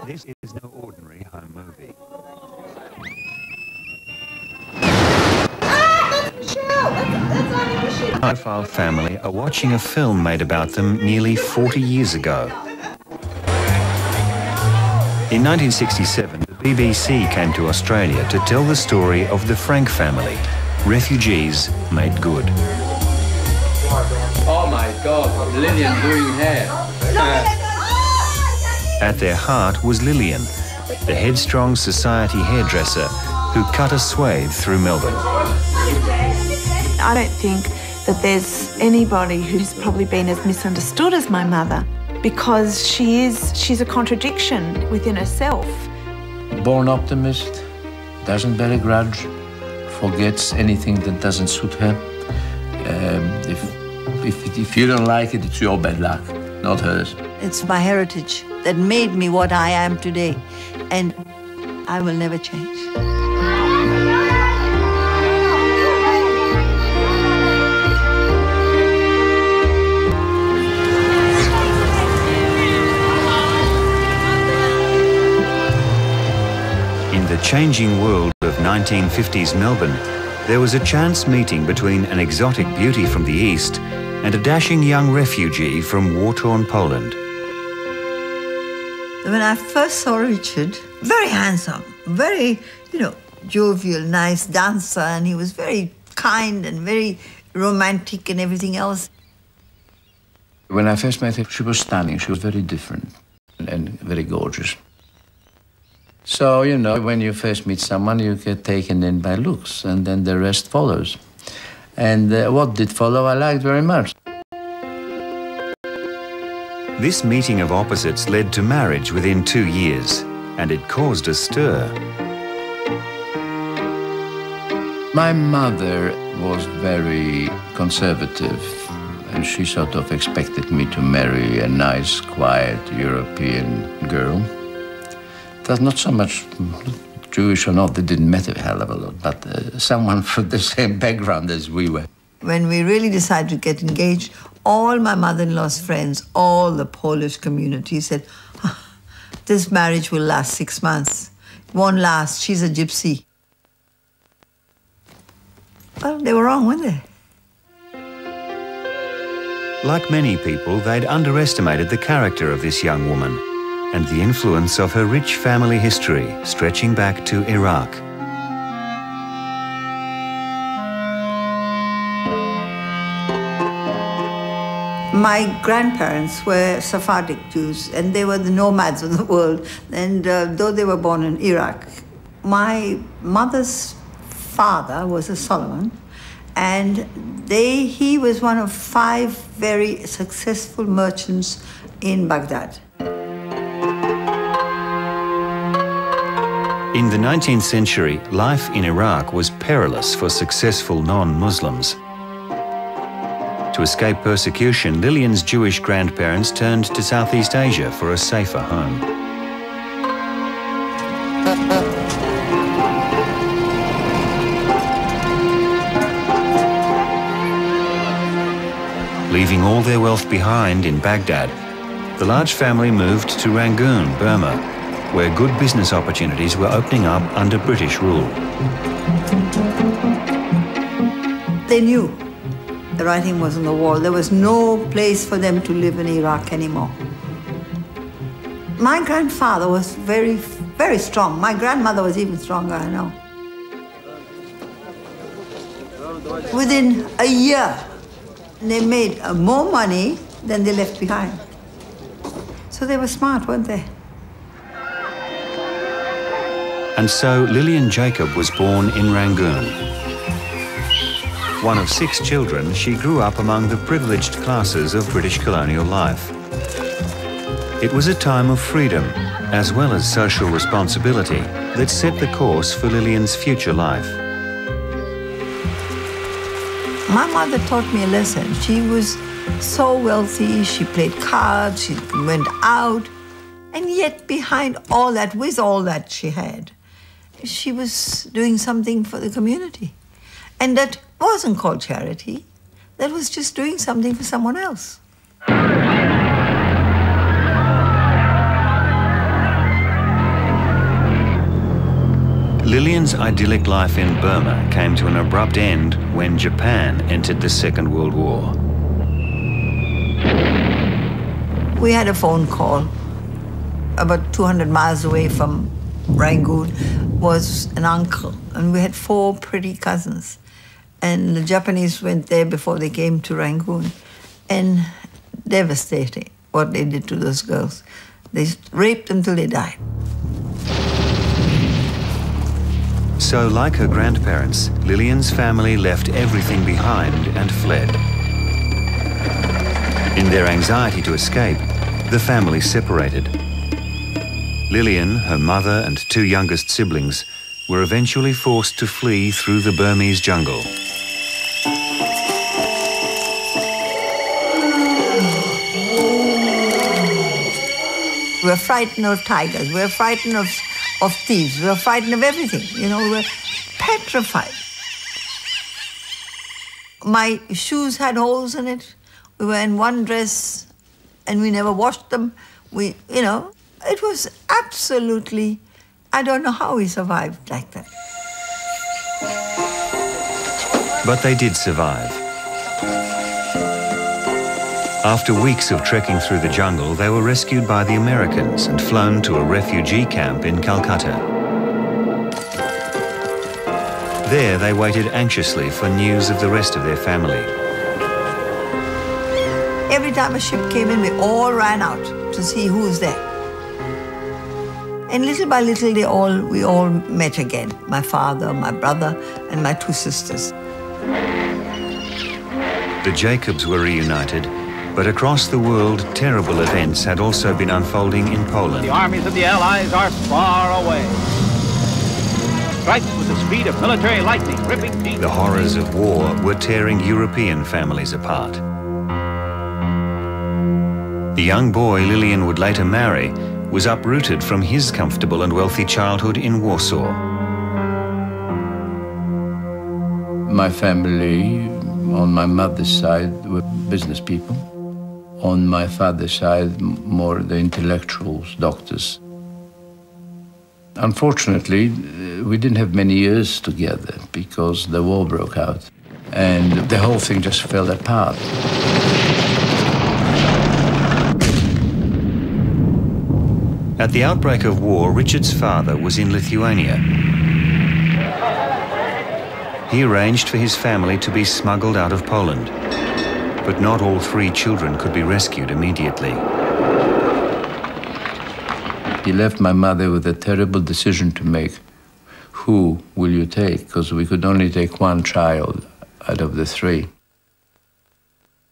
This is no ordinary home movie. A high-profile family are watching a film made about them nearly 40 years ago. In 1967, the BBC came to Australia to tell the story of the Frank family, refugees made good. Oh my God, Lillian doing hair. At their heart was Lillian, the headstrong society hairdresser who cut a swathe through Melbourne. I don't think that there's anybody who's probably been as misunderstood as my mother, because she's a contradiction within herself. Born optimist, doesn't bear a grudge, forgets anything that doesn't suit her. If you don't like it, it's your bad luck, not hers. It's my heritage that made me what I am today, and I will never change. In the changing world of 1950s Melbourne, there was a chance meeting between an exotic beauty from the East and a dashing young refugee from war-torn Poland. When I first saw Richard, very handsome, very, jovial, nice dancer, and he was very kind and very romantic and everything else. When I first met her, she was stunning. She was very different and very gorgeous. So, when you first meet someone, you get taken in by looks, and then the rest follows. And what did follow, I liked very much. This meeting of opposites led to marriage within 2 years, and it caused a stir. My mother was very conservative, and she sort of expected me to marry a nice, quiet European girl. It was not so much Jewish or not, it didn't matter a hell of a lot, but someone from the same background as we were. When we really decided to get engaged, all my mother-in-law's friends, all the Polish community said, this marriage will last 6 months. It won't last, she's a gypsy. Well, they were wrong, weren't they? Like many people, they'd underestimated the character of this young woman and the influence of her rich family history stretching back to Iraq. My grandparents were Sephardic Jews, and they were the nomads of the world. And though they were born in Iraq, my mother's father was a Solomon, and he was one of 5 very successful merchants in Baghdad. In the 19th century, life in Iraq was perilous for successful non-Muslims. To escape persecution, Lillian's Jewish grandparents turned to Southeast Asia for a safer home. Leaving all their wealth behind in Baghdad, the large family moved to Rangoon, Burma, where good business opportunities were opening up under British rule. They knew the writing was on the wall. There was no place for them to live in Iraq anymore. My grandfather was very, very strong. My grandmother was even stronger, I know. Within a year, they made more money than they left behind. So they were smart, weren't they? And so Lillian Jacob was born in Rangoon. One of 6 children, she grew up among the privileged classes of British colonial life. It was a time of freedom, as well as social responsibility, that set the course for Lillian's future life. My mother taught me a lesson. She was so wealthy, she played cards, she went out, and yet behind all that, with all that she had, she was doing something for the community. And that wasn't called charity. That was just doing something for someone else. Lillian's idyllic life in Burma came to an abrupt end when Japan entered the Second World War. We had a phone call about 200 miles away from Rangoon was an uncle, and we had 4 pretty cousins. And the Japanese went there before they came to Rangoon, and devastating what they did to those girls. They raped them till they died. So, like her grandparents, Lillian's family left everything behind and fled. In their anxiety to escape, the family separated. Lillian, her mother, and 2 youngest siblings were eventually forced to flee through the Burmese jungle. We were frightened of tigers, we were frightened of thieves, we were frightened of everything. You know, we were petrified. My shoes had holes in it. We were in one dress and we never washed them. You know, it was absolutely, I don't know how we survived like that. But they did survive. After weeks of trekking through the jungle, they were rescued by the Americans and flown to a refugee camp in Calcutta. There, they waited anxiously for news of the rest of their family. Every time a ship came in, we all ran out to see who was there. And little by little, we all met again. My father, my brother, and my 2 sisters. The Jacobs were reunited, but across the world, terrible events had also been unfolding in Poland. The armies of the Allies are far away. Strikes with the speed of military lightning, ripping deep. The horrors of war were tearing European families apart. The young boy Lillian would later marry was uprooted from his comfortable and wealthy childhood in Warsaw. My family, on my mother's side, were business people. On my father's side, more the intellectuals, doctors. Unfortunately, we didn't have many years together because the war broke out and the whole thing just fell apart. At the outbreak of war, Richard's father was in Lithuania. He arranged for his family to be smuggled out of Poland. But not all 3 children could be rescued immediately. He left my mother with a terrible decision to make. Who will you take? Because we could only take 1 child out of the 3.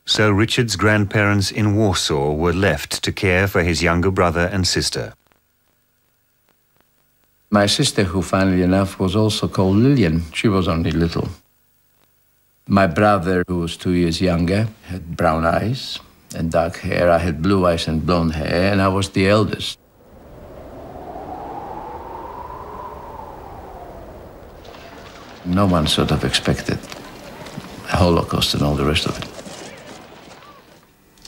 So Richard's grandparents in Warsaw were left to care for his younger brother and sister. My sister, who funnily enough was also called Lillian, she was only little. My brother, who was 2 years younger, had brown eyes and dark hair. I had blue eyes and blonde hair, and I was the eldest. No one sort of expected a Holocaust and all the rest of it.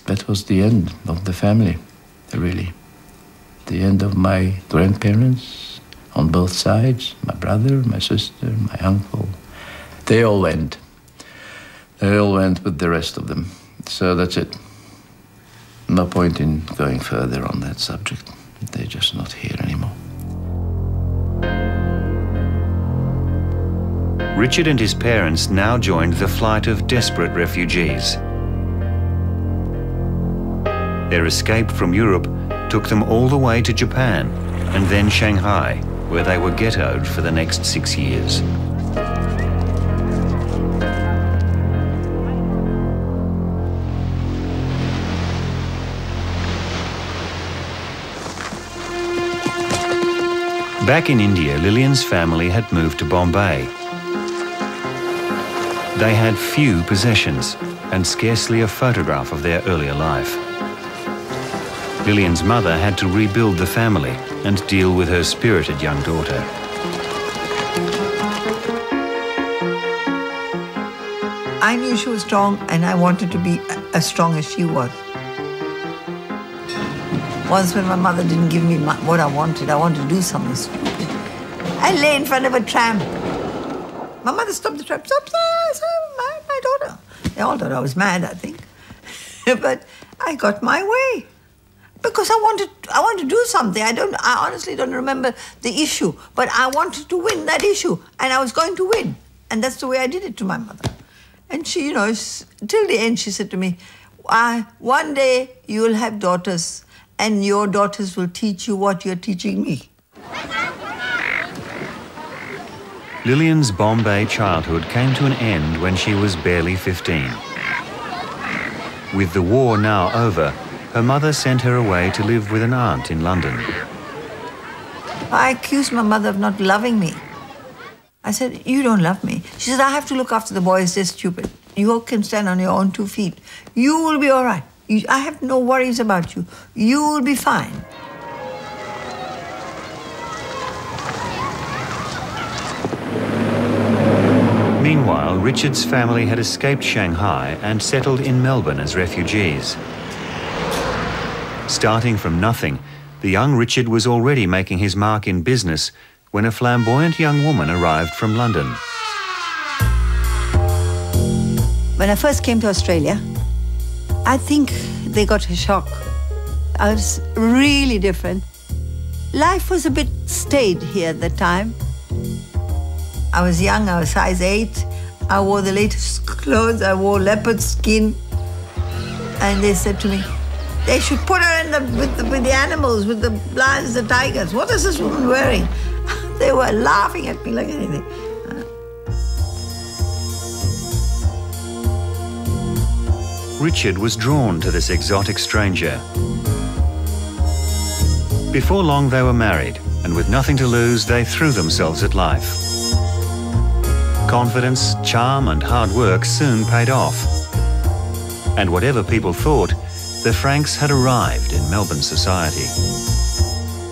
That was the end of the family, really. The end of my grandparents on both sides, my brother, my sister, my uncle. They all went. They all went with the rest of them. So that's it. No point in going further on that subject. They're just not here anymore. Richard and his parents now joined the flight of desperate refugees. Their escape from Europe took them all the way to Japan and then Shanghai, where they were ghettoed for the next 6 years. Back in India, Lillian's family had moved to Bombay. They had few possessions and scarcely a photograph of their earlier life. Lillian's mother had to rebuild the family and deal with her spirited young daughter. I knew she was strong, and I wanted to be as strong as she was. Once when my mother didn't give me what I wanted to do something stupid. I lay in front of a tram. My mother stopped the tram. Stop, my daughter. They all thought I was mad, I think. But I got my way. Because I want to do something. I honestly don't remember the issue. But I wanted to win that issue. And I was going to win. And that's the way I did it to my mother. And she, till the end, she said to me, one day you'll have daughters. And your daughters will teach you what you're teaching me. Lillian's Bombay childhood came to an end when she was barely 15. With the war now over, her mother sent her away to live with an aunt in London. I accused my mother of not loving me. I said, you don't love me. She said, I have to look after the boys, they're stupid. You all can stand on your own 2 feet. You will be all right. I have no worries about you. You will be fine. Meanwhile, Richard's family had escaped Shanghai and settled in Melbourne as refugees. Starting from nothing, the young Richard was already making his mark in business when a flamboyant young woman arrived from London. When I first came to Australia, I think they got a shock. I was really different. Life was a bit staid here at that time. I was young, I was size 8. I wore the latest clothes, I wore leopard skin. And they said to me, they should put her with the animals, with the lions, the tigers. What is this woman wearing? They were laughing at me like anything. Richard was drawn to this exotic stranger. Before long, they were married, and with nothing to lose, they threw themselves at life. Confidence, charm, and hard work soon paid off. And whatever people thought, the Franks had arrived in Melbourne society.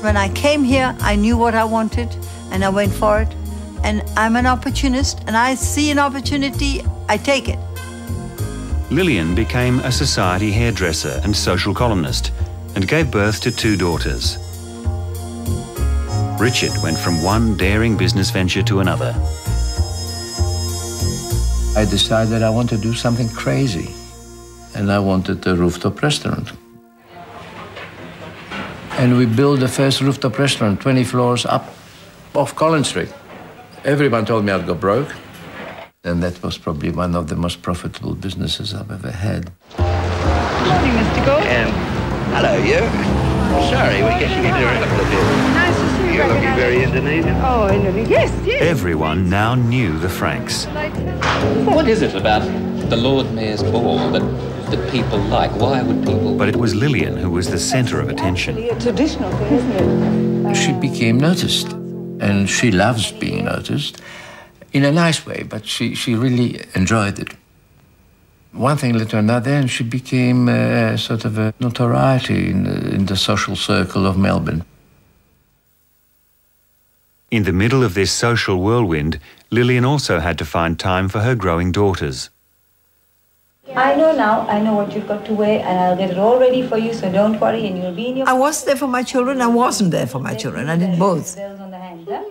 When I came here, I knew what I wanted, and I went for it. And I'm an opportunist, and I see an opportunity, I take it. Lillian became a society hairdresser and social columnist and gave birth to 2 daughters. Richard went from one daring business venture to another. I decided I want to do something crazy, and I wanted a rooftop restaurant. And we built the first rooftop restaurant 20 floors up off Collins Street. Everyone told me I'd go broke. And that was probably one of the most profitable businesses I've ever had. Good morning, Mr. Gold. Hello, you. Sorry, we're getting into a couple of bit. Nice to see you. You're looking very Indonesian. Oh, Indonesian. Yes, yes. Everyone now knew the Franks. What is it about the Lord Mayor's Ball that people like? Why would people... But it was Lillian who was the centre of attention. It's a traditional thing, isn't it? She became noticed, and she loves being noticed. In a nice way, but she really enjoyed it. One thing led to another, and she became sort of a notoriety in the social circle of Melbourne. In the middle of this social whirlwind, Lillian also had to find time for her growing daughters. I know now, I know what you've got to wear, and I'll get it all ready for you, so don't worry, and you'll be in your... I was there for my children, I wasn't there for my children. I did both.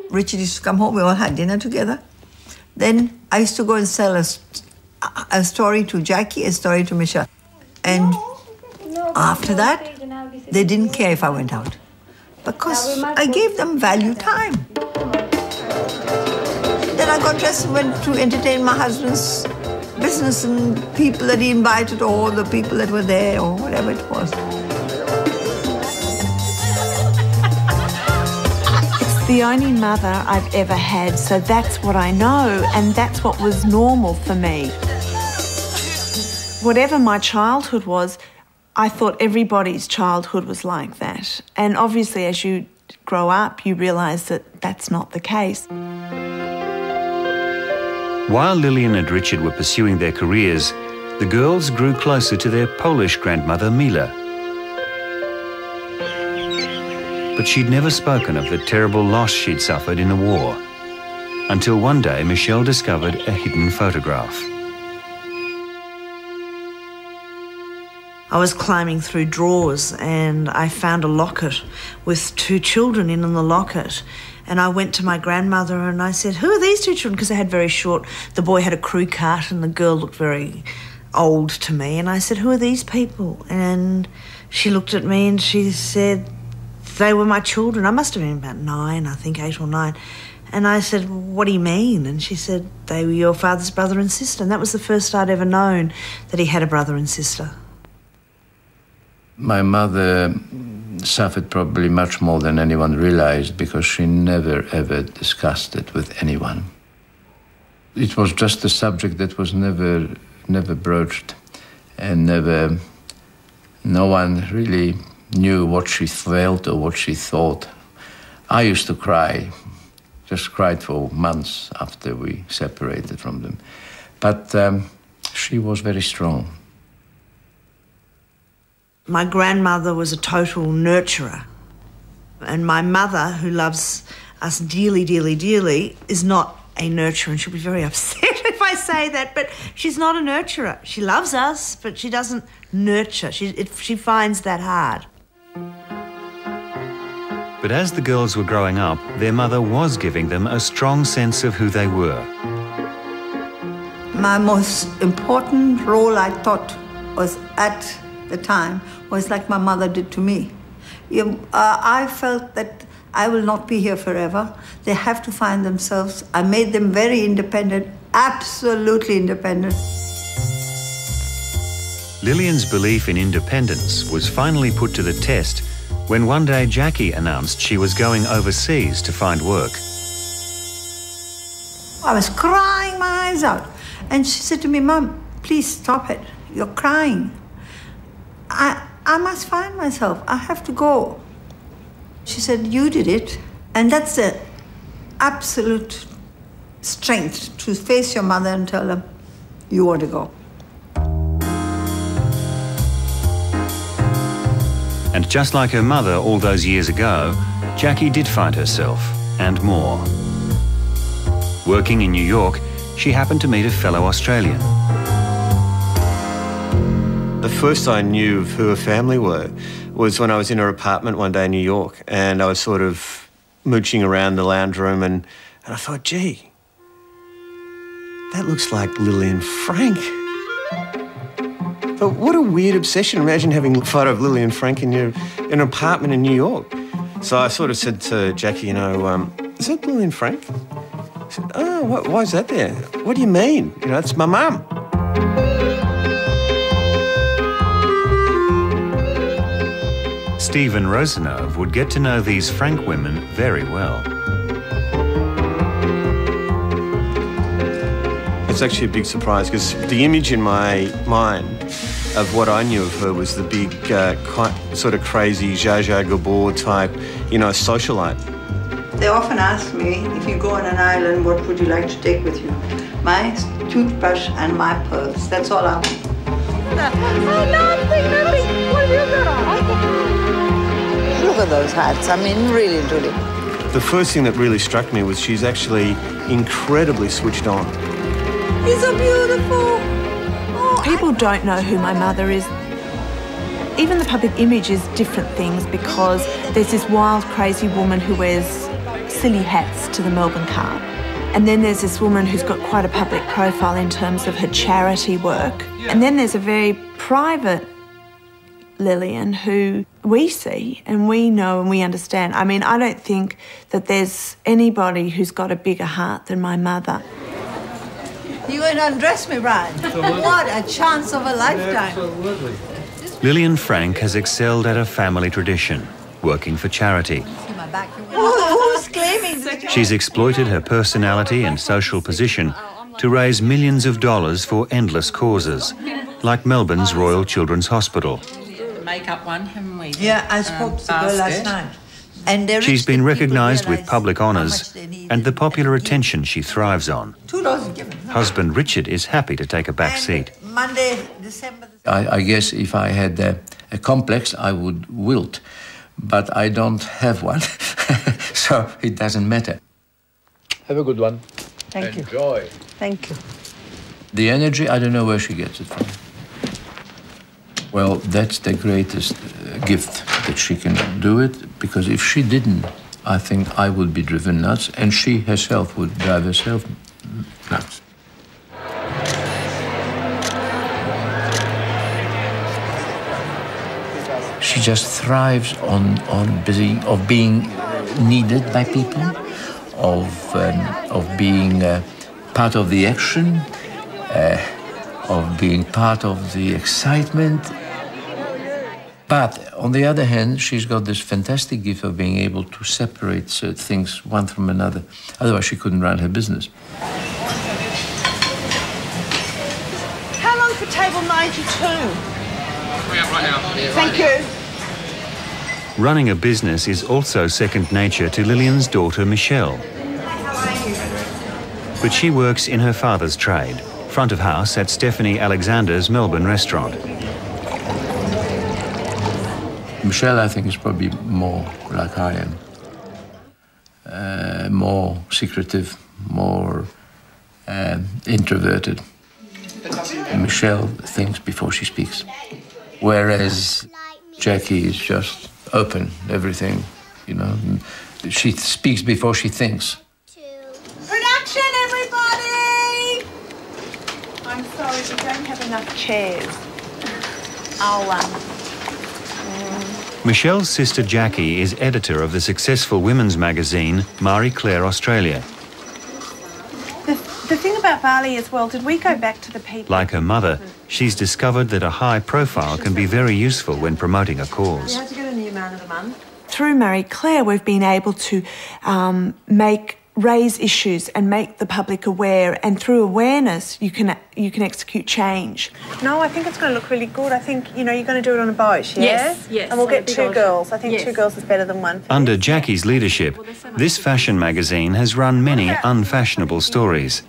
Richard used to come home, we all had dinner together. Then I used to go and sell a story to Jackie, a story to Michelle. And after that, they didn't care if I went out. Because I gave them value time. Then I got dressed and went to entertain my husband's business and people that he invited, or the people that were there, or whatever it was. The only mother I've ever had, so that's what I know, and that's what was normal for me. Whatever my childhood was, I thought everybody's childhood was like that. And obviously, as you grow up, you realise that that's not the case. While Lillian and Richard were pursuing their careers, the girls grew closer to their Polish grandmother, Mila. But she'd never spoken of the terrible loss she'd suffered in the war, until one day Michelle discovered a hidden photograph. I was climbing through drawers and I found a locket with 2 children in the locket. And I went to my grandmother and I said, "Who are these 2 children?" Because they had very short, the boy had a crew cut and the girl looked very old to me. And I said, "Who are these people?" And she looked at me and she said, "They were my children." I must have been about 9, I think 8 or 9. And I said, "What do you mean?" And she said, "They were your father's brother and sister." And that was the first I'd ever known that he had a brother and sister. My mother suffered probably much more than anyone realized because she never, ever discussed it with anyone. It was just a subject that was never broached, and no one really knew what she felt or what she thought. I used to cry, just cried for months after we separated from them. But she was very strong. My grandmother was a total nurturer. And my mother, who loves us dearly, dearly, dearly, is not a nurturer. And she'll be very upset if I say that, but she's not a nurturer. She loves us, but she doesn't nurture. She finds that hard. But as the girls were growing up, their mother was giving them a strong sense of who they were. My most important role, I thought, was at the time, was like my mother did to me. I felt that I will not be here forever. They have to find themselves. I made them very independent, absolutely independent. Lillian's belief in independence was finally put to the test when one day Jackie announced she was going overseas to find work. I was crying my eyes out. And she said to me, "Mum, please stop it. You're crying. I must find myself. I have to go." She said, "You did it." And that's the absolute strength to face your mother and tell her, "You want to go." And just like her mother all those years ago, Jackie did find herself, and more. Working in New York, she happened to meet a fellow Australian. The first I knew of who her family were was when I was in her apartment one day in New York, and I was sort of mooching around the lounge room, and I thought, gee, that looks like Lillian Frank. But what a weird obsession. Imagine having a photo of Lillian Frank in an apartment in New York. So I sort of said to Jackie, you know, "Is that Lillian Frank?" I said, "Oh, why is that there?" "What do you mean? You know, it's my mum." Stephen Rosenov would get to know these Frank women very well. It's actually a big surprise because the image in my mind of what I knew of her was the big, sort of crazy Zsa Zsa Gabor type, you know, socialite. They often ask me, if you go on an island, what would you like to take with you? My toothbrush and my pearls. That's all I want. Look at those hats. I mean, really, truly. The first thing that really struck me was she's actually incredibly switched on. He's so beautiful. Oh, people don't know who my mother is. Even the public image is different things because there's this wild, crazy woman who wears silly hats to the Melbourne car. And then there's this woman who's got quite a public profile in terms of her charity work. And then there's a very private Lillian who we see and we know and we understand. I mean, I don't think that there's anybody who's got a bigger heart than my mother. You going to undress me, Brian? What a chance of a lifetime. Absolutely. Lillian Frank has excelled at a family tradition, working for charity. Who's claiming this? She's exploited her personality and social position to raise millions of dollars for endless causes, like Melbourne's Royal Children's Hospital. Makeup one, haven't we? Yeah, I spoke to the girl last night. And she's been recognised with public honours and the popular attention she thrives on. $2 given. Husband Richard is happy to take a back seat. Monday, December. I guess if I had a complex, I would wilt, but I don't have one, so it doesn't matter. Have a good one. Thank you. Enjoy. Thank you. The energy, I don't know where she gets it from. Well, that's the greatest gift that she can do it, because if she didn't, I think I would be driven nuts, and she herself would drive herself nuts. She just thrives on being needed by people, of being part of the action, of being part of the excitement. But on the other hand, she's got this fantastic gift of being able to separate things one from another. Otherwise, she couldn't run her business. How long for table 92? Right now. Thank you. Running a business is also second nature to Lillian's daughter, Michelle. But she works in her father's trade, front of house at Stephanie Alexander's Melbourne restaurant. Michelle, I think, is probably more like I am. More secretive, more introverted. Michelle thinks before she speaks. Whereas Jackie is just open, everything, you know. She speaks before she thinks. Production, everybody! I'm sorry, we don't have enough chairs. Michelle's sister Jackie is editor of the successful women's magazine Marie Claire Australia. The thing about Bali as well, did we go back to the people? Like her mother, she's discovered that a high profile can be very useful when promoting a cause. You have to get a new man of the month. Through Marie Claire, we've been able to raise issues and make the public aware, and through awareness you can execute change. No, I think it's going to look really good. I think, you know, you're going to do it on a boat, yeah? Yes, yes. And we'll get two girls. I think two girls is better than one. Under Jackie's leadership, this fashion magazine has run many unfashionable stories,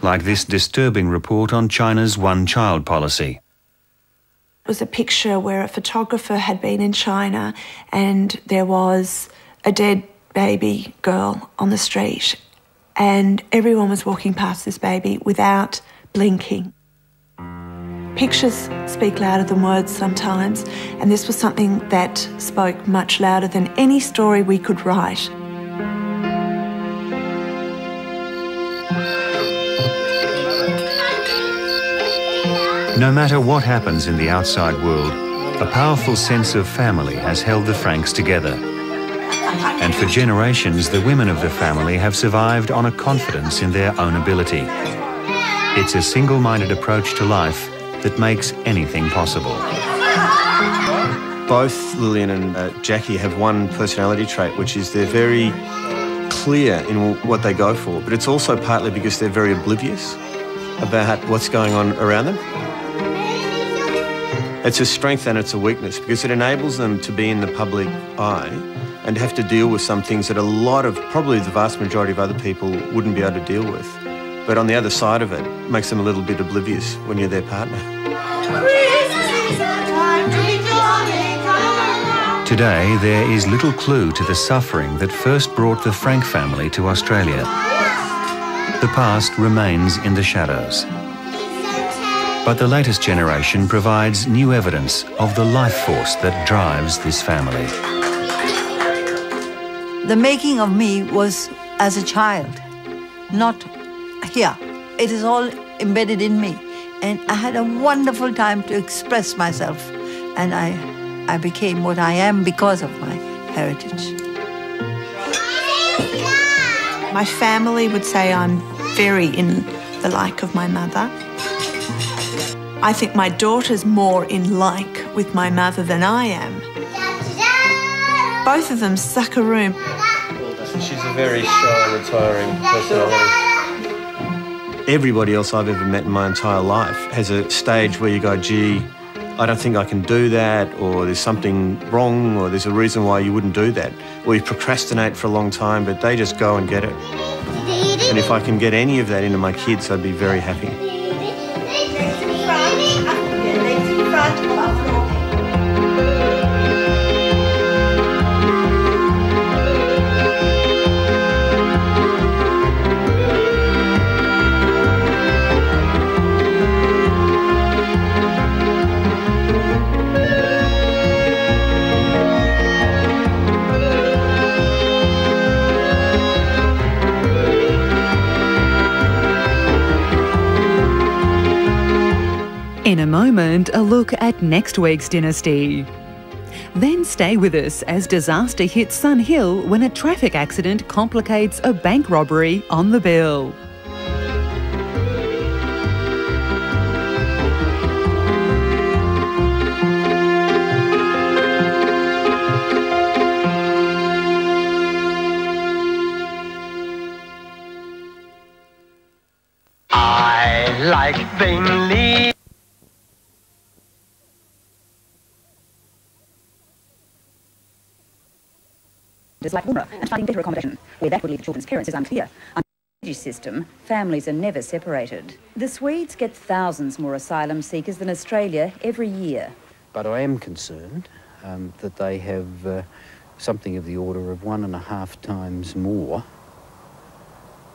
like this disturbing report on China's one-child policy. It was a picture where a photographer had been in China and there was a dead baby girl on the street, and everyone was walking past this baby without blinking. Pictures speak louder than words sometimes, and this was something that spoke much louder than any story we could write. No matter what happens in the outside world, a powerful sense of family has held the Franks together. And for generations, the women of the family have survived on a confidence in their own ability. It's a single-minded approach to life that makes anything possible. Both Lillian and Jackie have one personality trait, which is they're very clear in what they go for, but it's also partly because they're very oblivious about what's going on around them. It's a strength and it's a weakness because it enables them to be in the public eye and have to deal with some things that a lot of, probably the vast majority of other people wouldn't be able to deal with. But on the other side of it, makes them a little bit oblivious when you're their partner. Today, there is little clue to the suffering that first brought the Frank family to Australia. The past remains in the shadows. But the latest generation provides new evidence of the life force that drives this family. The making of me was as a child, not here. It is all embedded in me. And I had a wonderful time to express myself. And I became what I am because of my heritage. My family would say I'm very in the like of my mother. I think my daughter's more in like with my mother than I am. Both of them suck a room. She's a very shy, retiring personality. Everybody else I've ever met in my entire life has a stage where you go, gee, I don't think I can do that, or there's something wrong, or there's a reason why you wouldn't do that. Or you procrastinate for a long time, but they just go and get it. And if I can get any of that into my kids, I'd be very happy. In a moment, a look at next week's Dynasty. Then stay with us as disaster hits Sun Hill when a traffic accident complicates a bank robbery on the bill. I like Bentleigh. Like Woomera and finding better accommodation. Where that would leave the children's parents is unclear. Under the British system, families are never separated. The Swedes get thousands more asylum seekers than Australia every year. But I am concerned that they have something of the order of 1.5 times more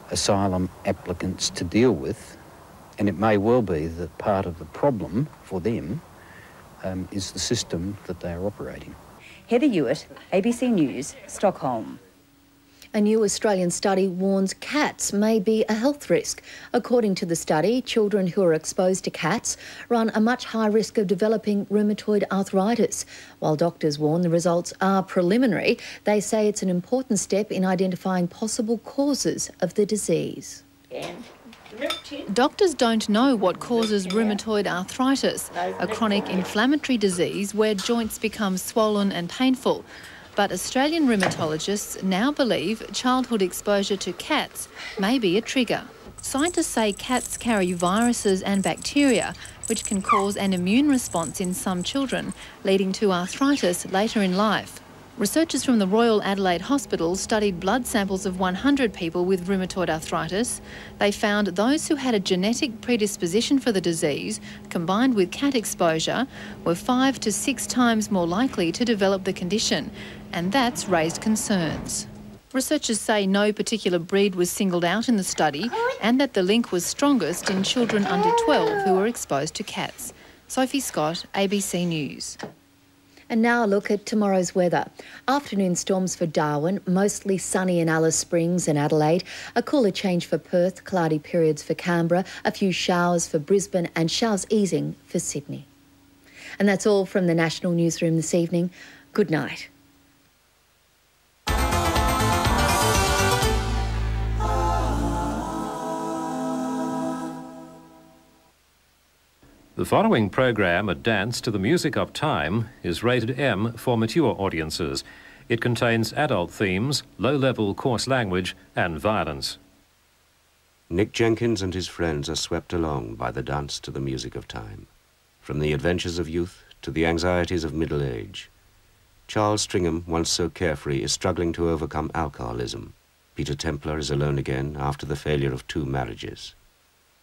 asylum applicants to deal with, and it may well be that part of the problem for them is the system that they are operating. Heather Hewitt, ABC News, Stockholm. A new Australian study warns cats may be a health risk. According to the study, children who are exposed to cats run a much higher risk of developing rheumatoid arthritis. While doctors warn the results are preliminary, they say it's an important step in identifying possible causes of the disease. Doctors don't know what causes rheumatoid arthritis, a chronic inflammatory disease where joints become swollen and painful. But Australian rheumatologists now believe childhood exposure to cats may be a trigger. Scientists say cats carry viruses and bacteria, which can cause an immune response in some children, leading to arthritis later in life. Researchers from the Royal Adelaide Hospital studied blood samples of 100 people with rheumatoid arthritis. They found those who had a genetic predisposition for the disease, combined with cat exposure, were 5 to 6 times more likely to develop the condition, and that's raised concerns. Researchers say no particular breed was singled out in the study and that the link was strongest in children under 12 who were exposed to cats. Sophie Scott, ABC News. And now a look at tomorrow's weather. Afternoon storms for Darwin, mostly sunny in Alice Springs and Adelaide, a cooler change for Perth, cloudy periods for Canberra, a few showers for Brisbane and showers easing for Sydney. And that's all from the National Newsroom this evening. Good night. The following program, A Dance to the Music of Time, is rated M for mature audiences. It contains adult themes, low-level coarse language and violence. Nick Jenkins and his friends are swept along by the dance to the music of time. From the adventures of youth to the anxieties of middle age. Charles Stringham, once so carefree, is struggling to overcome alcoholism. Peter Templar is alone again after the failure of 2 marriages.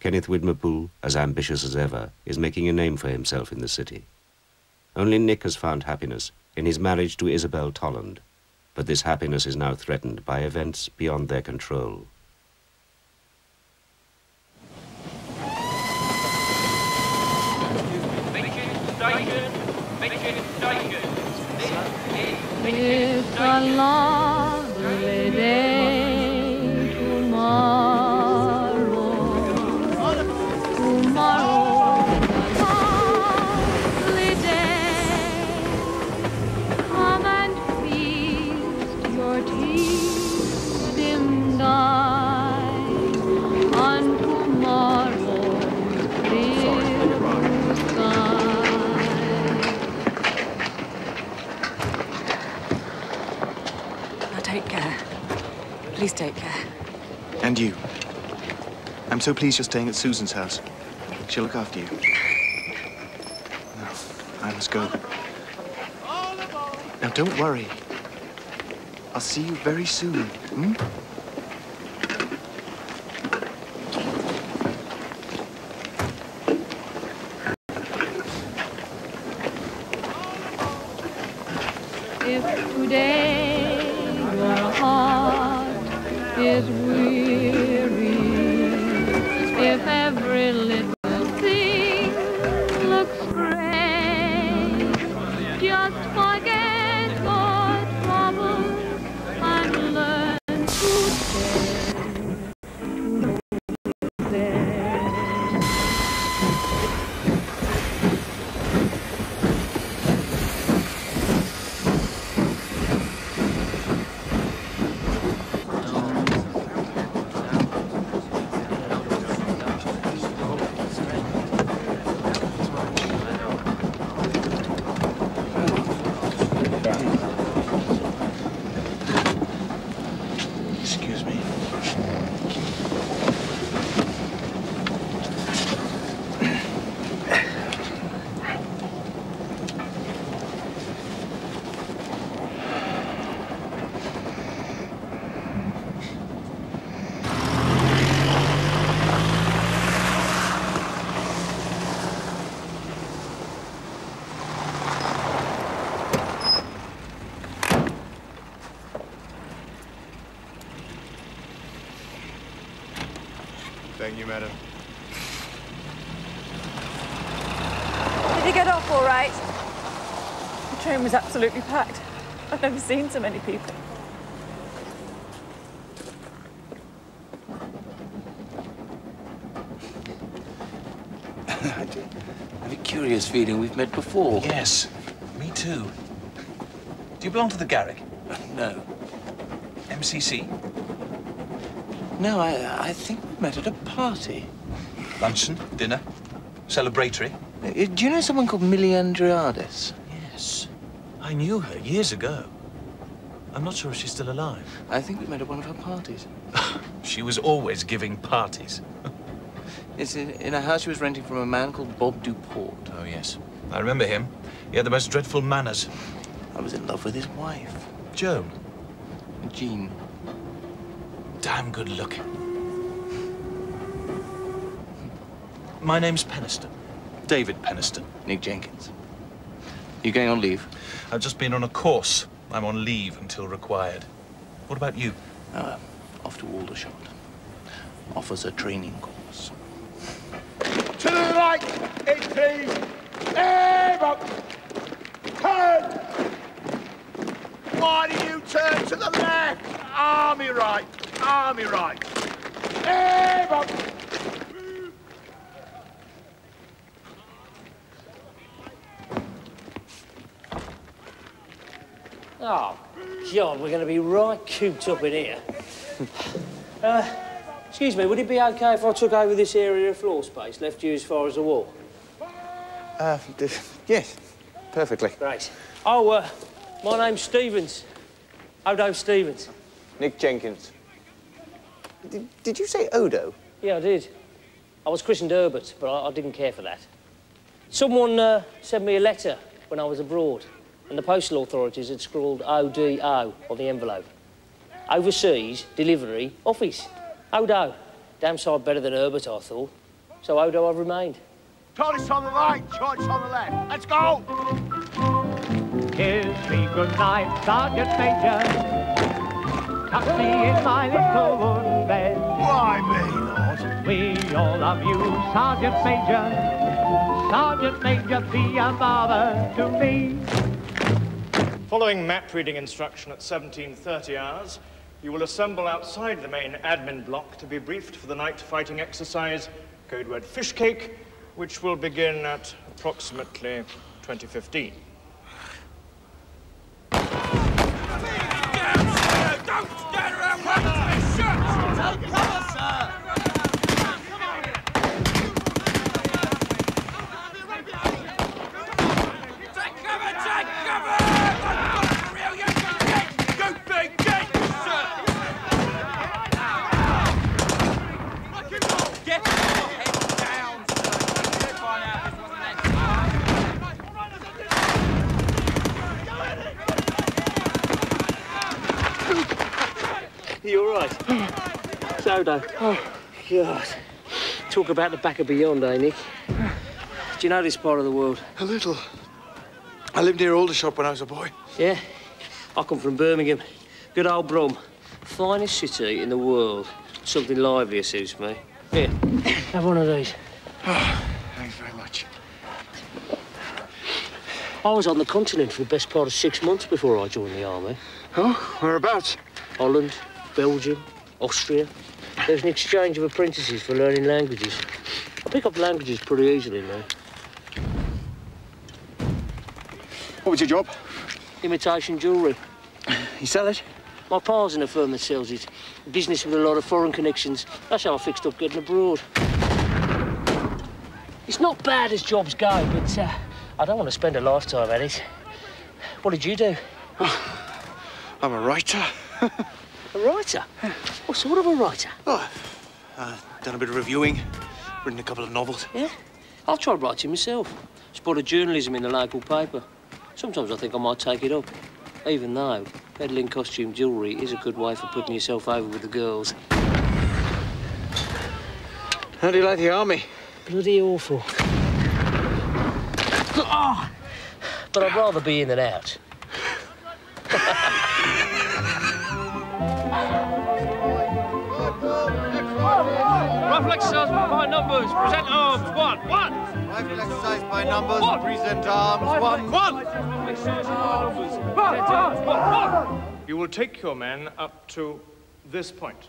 Kenneth Widmerpool, as ambitious as ever, is making a name for himself in the city. Only Nick has found happiness in his marriage to Isabel Tolland, but this happiness is now threatened by events beyond their control. It's a lovely day tomorrow. Tomorrow is a lovely day. Come and feast your teeth dimmed eyes on tomorrow's clear blue sky. Now take care. Please take care. And you. I'm so pleased you're staying at Susan's house. She'll look after you. Now, I must go. Now, don't worry. I'll see you very soon, hmm? If today your heart is weary, if every little thing looks gray, just forget your troubles and learn to stay. To know there. Thank you, madam. Did you get off all right? The train was absolutely packed. I've never seen so many people. I have a curious feeling we've met before. Yes, me too. Do you belong to the Garrick? No. MCC? No, I think we met at a party. Luncheon, dinner, celebratory? Do you know someone called Millie Andriades? Yes. I knew her years ago. I'm not sure if she's still alive. I think we met at one of her parties. She was always giving parties. It's in a house she was renting from a man called Bob Duport. Oh, yes. I remember him. He had the most dreadful manners. I was in love with his wife. Joan? Jean. Damn good looking. My name's Penniston. David Penniston. Nick Jenkins. You going on leave? I've just been on a course. I'm on leave until required. What about you? Off to Aldershot. Offers a training course. To the right, please. Aim up. Turn. Why do you turn to the left? Army right. Army right. Aim up. Oh, God, we're going to be right cooped up in here. Excuse me, would it be OK if I took over this area of floor space, left you as far as the wall? Yes, perfectly. Great. Oh, my name's Stevens. Odo Stevens. Nick Jenkins. Did you say Odo? Yeah, I did. I was christened Herbert, but I didn't care for that. Someone sent me a letter when I was abroad, and the postal authorities had scrawled ODO on the envelope. Overseas Delivery Office. Odo. Damn sight better than Herbert, I thought. So Odo I've remained. Tortoise on the right, choice on the left. Let's go! Kiss me goodnight, Sergeant Major. Tuck me in my little wooden bed. Why me, Lord? We all love you, Sergeant Major. Sergeant Major, be a father to me. Following map reading instruction at 17:30 hours, you will assemble outside the main admin block to be briefed for the night fighting exercise, code word fish cake, which will begin at approximately 20:15. Don't stand around waiting to be shot! Take cover, sir! Take cover! Take cover! You big dick, sir! Get your head down, sir! You'll find out this wasn't You all right? Sodo. Oh, God. Talk about the back of beyond, eh, Nick? Do you know this part of the world? A little. I lived near Aldershot when I was a boy. Yeah? I come from Birmingham. Good old Brum. Finest city in the world. Something livelier suits me. Here, have one of these. Oh, thanks very much. I was on the continent for the best part of 6 months before I joined the army. Oh, whereabouts? Holland, Belgium, Austria. There's an exchange of apprentices for learning languages. I pick up languages pretty easily now. What was your job? Imitation jewellery. You sell it? My pa's in a firm that sells it. Business with a lot of foreign connections. That's how I fixed up getting abroad. It's not bad as jobs go, but I don't want to spend a lifetime at it. What did you do? Oh, I'm a writer. A writer? What sort of a writer? Oh, done a bit of reviewing, written a couple of novels. Yeah? I've tried writing myself. Spotted journalism in the local paper. Sometimes I think I might take it up. Even though peddling costume jewellery is a good way for putting yourself over with the girls. How do you like the army? Bloody awful. Oh, but I'd rather be in than out. Rifle exercise by numbers. Present arms. One. Rifle exercise by numbers. One. Present arms. One. Exercise by numbers. Present arms. One. You will take your men up to this point.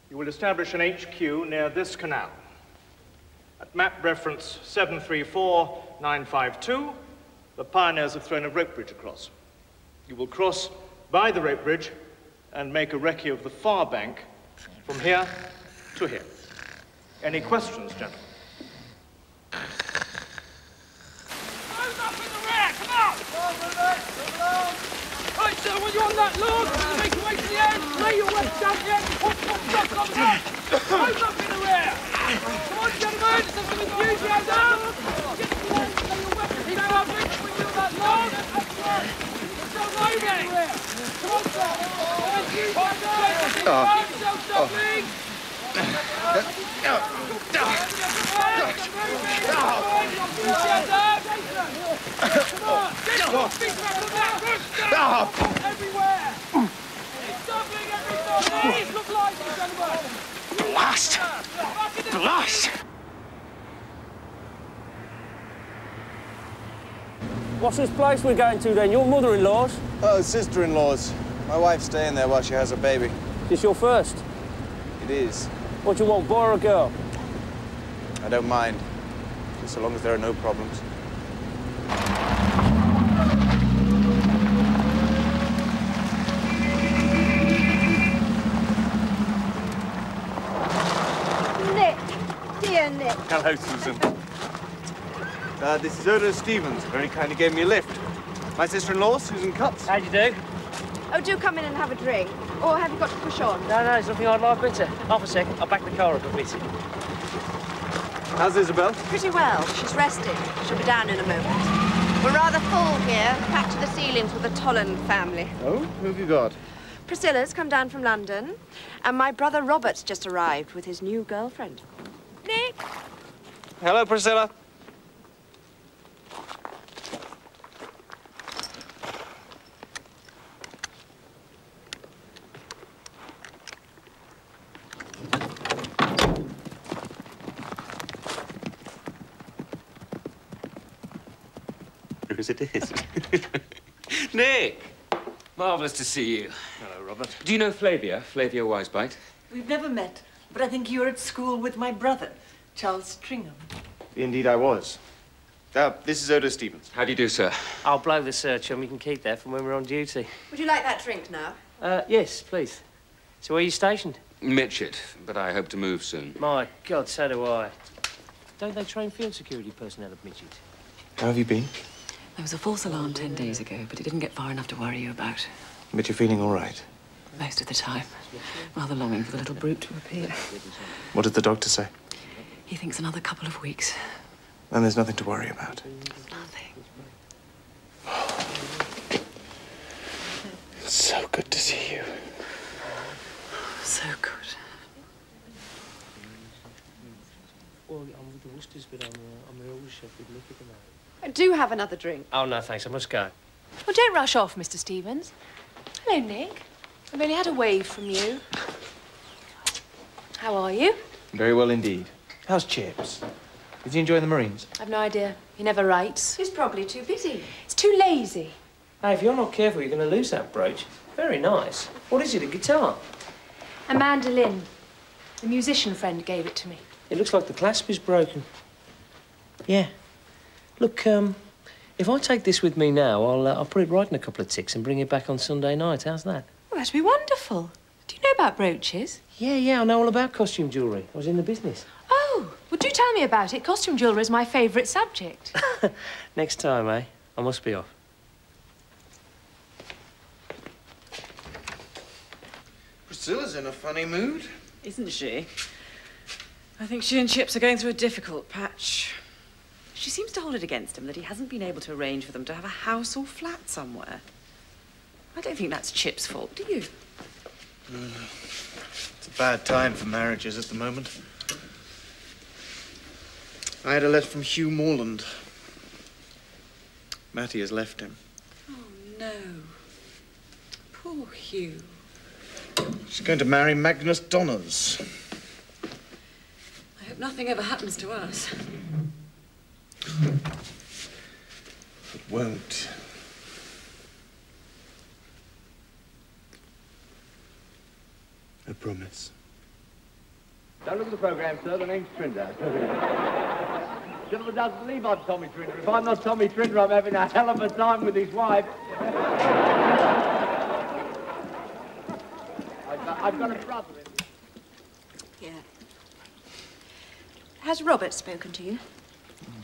You will establish an HQ near this canal. At map reference 734952, the pioneers have thrown a rope bridge across. You will cross by the rope bridge and make a recce of the far bank from here to here. Any questions, gentlemen? Move up in the rear, come on! Right, sir, when you're on that log, you make your way to the end, lay your weight down the end, pop, drop on the back. Move up in the rear! Come on, gentlemen, let's have some enthusiasm! Get to the end, lay your weapons down, when you're on that log. Let's go moving! Come on, sir! Blast! Blast! What's this place we're going to then? Your mother-in-law's? Oh, sister-in-law's. My wife's staying there while she has a baby. This your first? It is. What do you want, boy or a girl? I don't mind, just so long as there are no problems. Nick, dear Nick. Hello, Susan. This is Odo Stevens. Very kindly gave me a lift. My sister-in-law, Susan Cutts. How'd you do? Oh, do come in and have a drink. Or have you got to push on? No, there's nothing I'd like better. Half a second, I'll back the car up a bit. How's Isabel? Pretty well. She's resting. She'll be down in a moment. We're rather full here, packed to the ceilings with the Tolland family. Oh, who have you got? Priscilla's come down from London, and my brother Robert's just arrived with his new girlfriend. Nick! Hello, Priscilla. As it is. Nick! Marvellous to see you. Hello, Robert. Do you know Flavia? Flavia Wisebite? We've never met, but I think you're at school with my brother, Charles Stringham. Indeed, I was. This is Odo Stevens. How do you do, sir? I'll blow the search and we can keep that from when we're on duty. Would you like that drink now? Yes, please. So where are you stationed? Mitchett, but I hope to move soon. My God, so do I. Don't they train field security personnel at Mitchett? How have you been? There was a false alarm 10 days ago, but it didn't get far enough to worry you about. But you're feeling all right? Most of the time. Rather longing for the little brute to appear. What did the doctor say? He thinks another couple of weeks. And there's nothing to worry about? Nothing. It's so good to see you. So good. I do have another drink. Oh, no, thanks. I must go. Well, don't rush off, Mr. Stevens. Hello, Nick. I've only had a wave from you. How are you? Very well indeed. How's Chips? Is he enjoying the Marines? I've no idea. He never writes. He's probably too busy. It's too lazy. Hey, if you're not careful, you're going to lose that brooch. Very nice. What is it, a guitar? A mandolin. A musician friend gave it to me. It looks like the clasp is broken. Yeah. Look, if I take this with me now, I'll put it right in a couple of ticks and bring it back on Sunday night. How's that? Well, that'd be wonderful. Do you know about brooches? Yeah, I know all about costume jewellery. I was in the business. Oh, well, do tell me about it. Costume jewellery is my favourite subject. Next time, eh? I must be off. Priscilla's in a funny mood. Isn't she? I think she and Chips are going through a difficult patch. She seems to hold it against him that he hasn't been able to arrange for them to have a house or flat somewhere. I don't think that's Chip's fault, do you? It's a bad time for marriages at the moment. I had a letter from Hugh Morland. Mattie has left him. Oh, no. Poor Hugh. She's going to marry Magnus Donners. Hope nothing ever happens to us. It won't. I promise. Don't look at the programme, sir. The name's Trinder. Gentlemen doesn't believe I'm Tommy Trinder. If I'm not Tommy Trinder, I'm having a hell of a time with his wife. I've got a brother in Here. Has Robert spoken to you?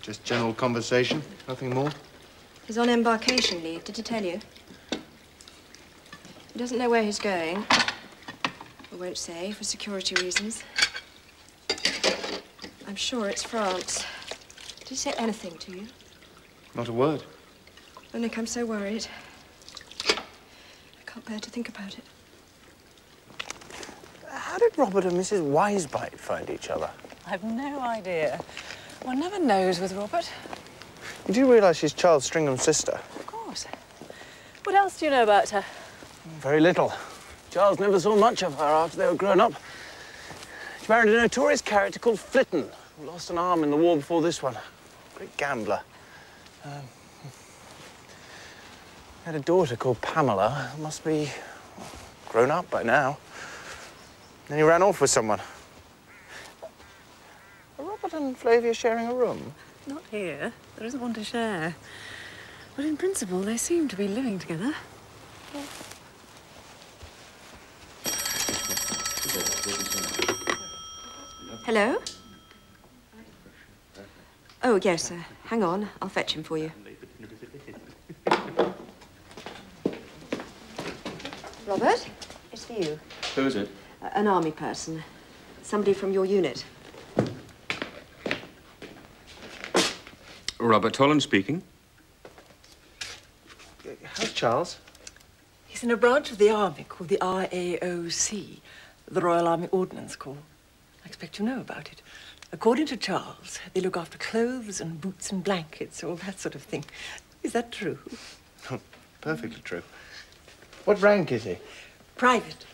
Just general conversation, nothing more. He's on embarkation leave. Did he tell you? He doesn't know where he's going. I won't say, for security reasons. I'm sure it's France. Did he say anything to you? Not a word. Oh, Nick, I'm so worried. I can't bear to think about it. How did Robert and Mrs. Wisebite find each other? I've no idea. One never knows with Robert. You do realise she's Charles Stringham's sister? Of course. What else do you know about her? Very little. Charles never saw much of her after they were grown up. She married a notorious character called Flitton, who lost an arm in the war before this one. Great gambler. Had a daughter called Pamela, who must be grown up by now. Then he ran off with someone. Are Robert and Flavia sharing a room? Not here. There isn't one to share. But in principle, they seem to be living together. Hello? Oh, yes, hang on. I'll fetch him for you. Robert, it's for you. Who is it? An army person. Somebody from your unit. Robert Holland speaking. How's Charles? He's in a branch of the army called the RAOC, the Royal Army Ordnance Corps. I expect you know about it. According to Charles, they look after clothes and boots and blankets, all that sort of thing. Is that true? Perfectly true. What rank is he? Private,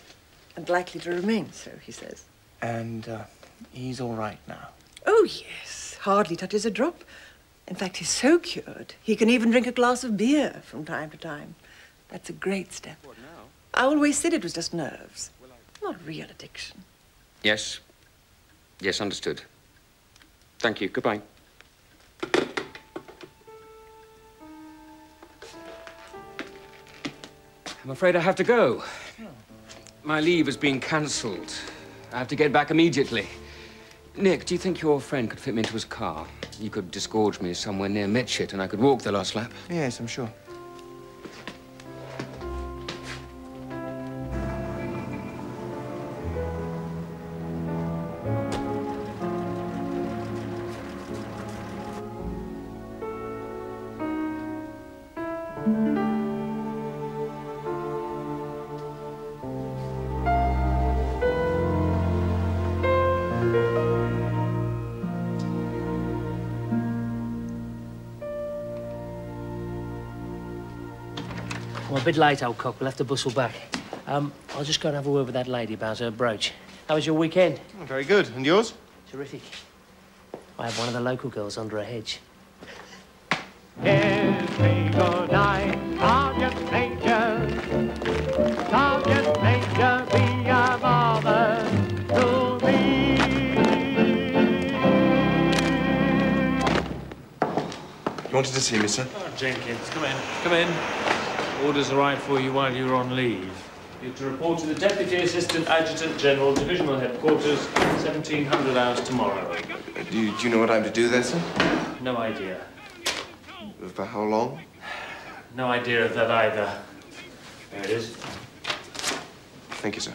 and likely to remain so, he says. And he's all right now? Oh, yes. Hardly touches a drop. In fact, he's so cured, he can even drink a glass of beer from time to time. That's a great step. What now? I always said it was just nerves, not real addiction. Yes. Yes, understood. Thank you. Goodbye. I'm afraid I have to go. My leave has been cancelled. I have to get back immediately. Nick, do you think your friend could fit me into his car? You could disgorge me somewhere near Mitchett and I could walk the last lap. Yes, I'm sure. I'm a bit late, old cock. We'll have to bustle back. I'll just go and have a word with that lady about her brooch. How was your weekend? Oh, very good. And yours? Terrific. I had one of the local girls under a hedge. Kiss me goodnight, Sergeant Major. Sergeant Major, be a mother to me. You wanted to see me, sir? Oh, Jenkins, come in. Come in. Orders arrived for you while you were on leave. You're to report to the Deputy Assistant Adjutant General, Divisional Headquarters, 1700 hours tomorrow. Do you know what I'm to do there, sir? No idea. For how long? No idea of that either. There it is. Thank you, sir.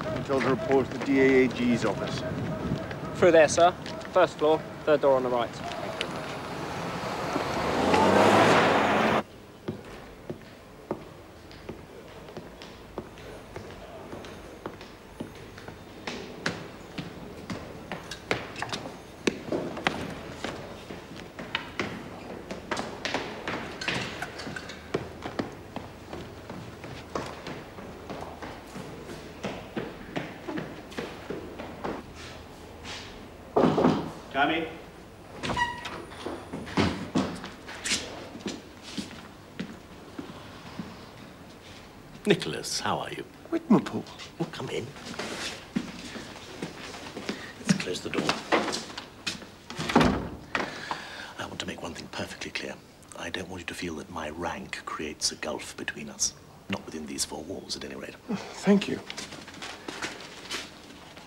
I'm told to report to the DAAG's office. Through there, sir. First floor, third door on the right. Come in. Nicholas, how are you? Whitmerpool. Oh, come in. Let's close the door. I want to make one thing perfectly clear. I don't want you to feel that my rank creates a gulf between us. Not within these four walls, at any rate. Thank you.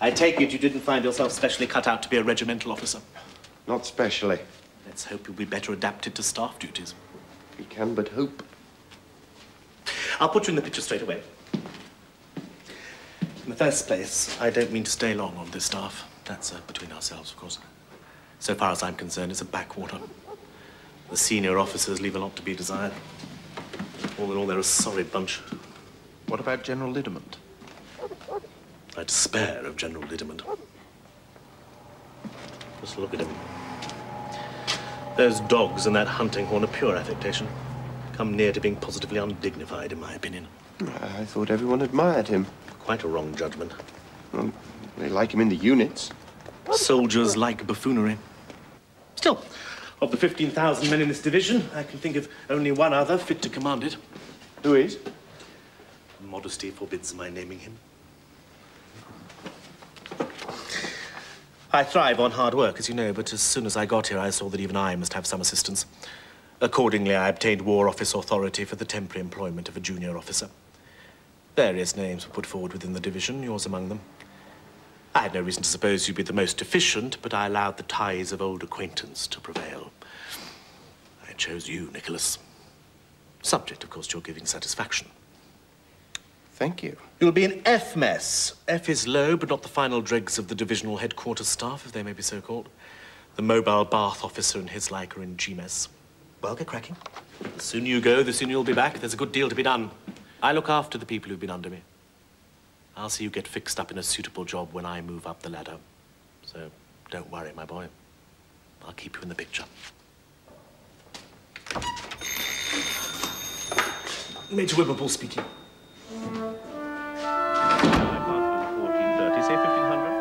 I take it you didn't find yourself specially cut out to be a regimental officer? Not specially. Let's hope you'll be better adapted to staff duties. We can but hope. I'll put you in the picture straight away. In the first place, I don't mean to stay long on this staff. That's between ourselves, of course. So far as I'm concerned, it's a backwater. The senior officers leave a lot to be desired. All in all, they're a sorry bunch. What about General Liddermont? I despair of General Liddermont. Just look at him. Those dogs and that hunting horn are pure affectation. Come near to being positively undignified, in my opinion. I thought everyone admired him. Quite a wrong judgment. Well, they like him in the units. Soldiers like buffoonery. Still, of the 15,000 men in this division, I can think of only one other fit to command it. Who is? Modesty forbids my naming him. I thrive on hard work, as you know, but as soon as I got here, I saw that even I must have some assistance. Accordingly, I obtained War Office authority for the temporary employment of a junior officer. Various names were put forward within the division, yours among them. I had no reason to suppose you'd be the most efficient, but I allowed the ties of old acquaintance to prevail. I chose you, Nicholas. Subject, of course, to your giving satisfaction. Thank you. You'll be an F mess. F is low, but not the final dregs of the divisional headquarters staff, if they may be so called. The mobile bath officer and his like are in G mess. Well, get cracking. The sooner you go, the sooner you'll be back. There's a good deal to be done. I look after the people who've been under me. I'll see you get fixed up in a suitable job when I move up the ladder. So don't worry, my boy. I'll keep you in the picture. Major Whipperpool speaking. 1430, say 1500.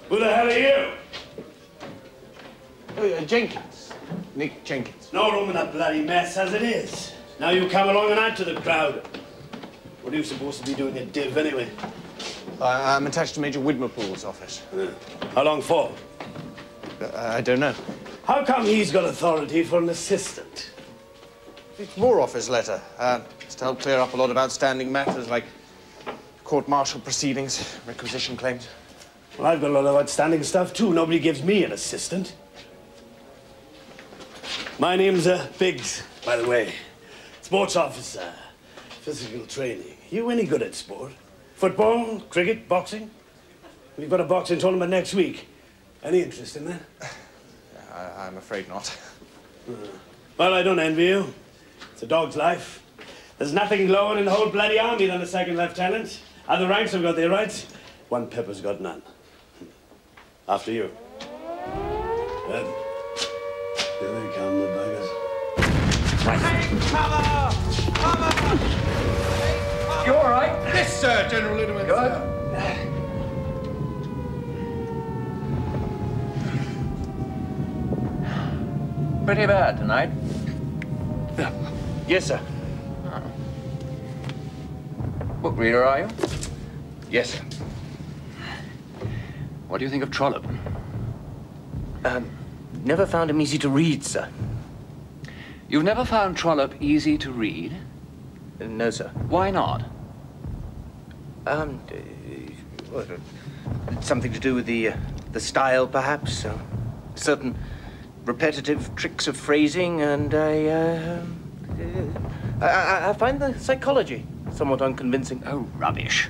Who the hell are you? Jenkins. Nick Jenkins. No room in that bloody mess as it is. Now you come along and add to the crowd. What are you supposed to be doing at Div anyway? I'm attached to Major Whitmerpool's office. How long for? I don't know. How come he's got authority for an assistant? It's War Office letter. It's to help clear up a lot of outstanding matters like court-martial proceedings, requisition claims. Well, I've got a lot of outstanding stuff too. Nobody gives me an assistant. My name's Biggs, by the way. Sports officer, physical training. You any good at sport? Football, cricket, boxing? We've got a boxing tournament next week. Any interest in that? I'm afraid not. Well, I don't envy you. It's a dog's life. There's nothing lower in the whole bloody army than a second lieutenant. Other ranks have got their rights. One pepper's got none. After you. Well, here they come, the buggers. Take cover! Cover! You all right? Yes, sir, General Liddermont. Good. Pretty bad tonight. Yes, sir. Book reader, are you? Yes, sir. What do you think of Trollope? Never found him easy to read, sir. You've never found Trollope easy to read? No, sir. Why not? Something to do with the style, perhaps. Certain repetitive tricks of phrasing, and I find the psychology somewhat unconvincing. Oh, rubbish.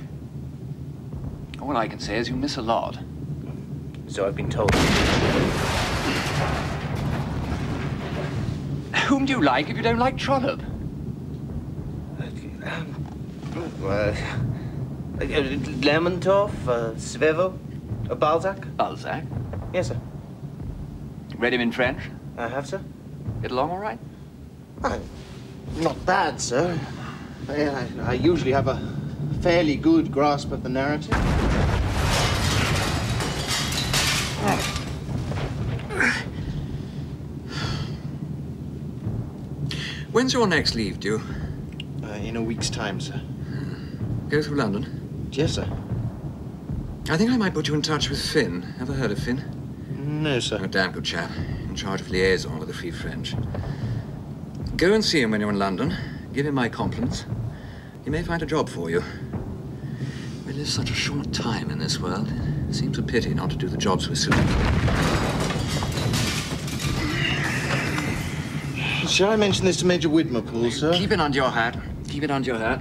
All I can say is you miss a lot. So I've been told. Whom do you like if you don't like Trollope? Lermontov, Svevo, Balzac. Balzac? Yes, sir. Read him in French? I have, sir. Get along all right? Not bad, sir. I usually have a fairly good grasp of the narrative. When's your next leave due? In a week's time, sir. Go through London? Yes, sir. I think I might put you in touch with Finn. Ever heard of Finn? No, sir. A damn good chap, in charge of liaison with the Free French. Go and see him when you're in London. Give him my compliments. He may find a job for you. We live such a short time in this world. It seems a pity not to do the jobs we're suited for. Shall I mention this to Major Widmerpool, sir? Keep it under your hat. Keep it under your hat.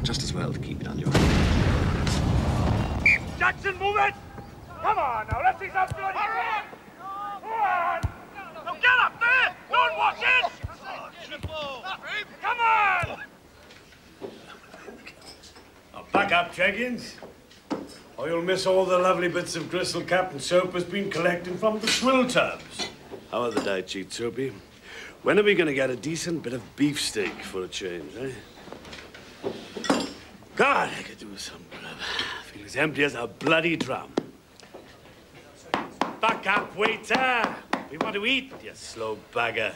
Just as well to keep it under your hat. Jackson, move it! Come on, now, let's see some bloody... Come on! Now get up there! Don't watch it! Come on! Now back up, Jenkins. Or you'll miss all the lovely bits of gristle Captain Soap has been collecting from the swill tubs. How are the diet sheets, Soapy? When are we going to get a decent bit of beefsteak for a change, eh? God, I could do with some grub. I feel as empty as a bloody drum. Back up, waiter! We want to eat, you slow bagger.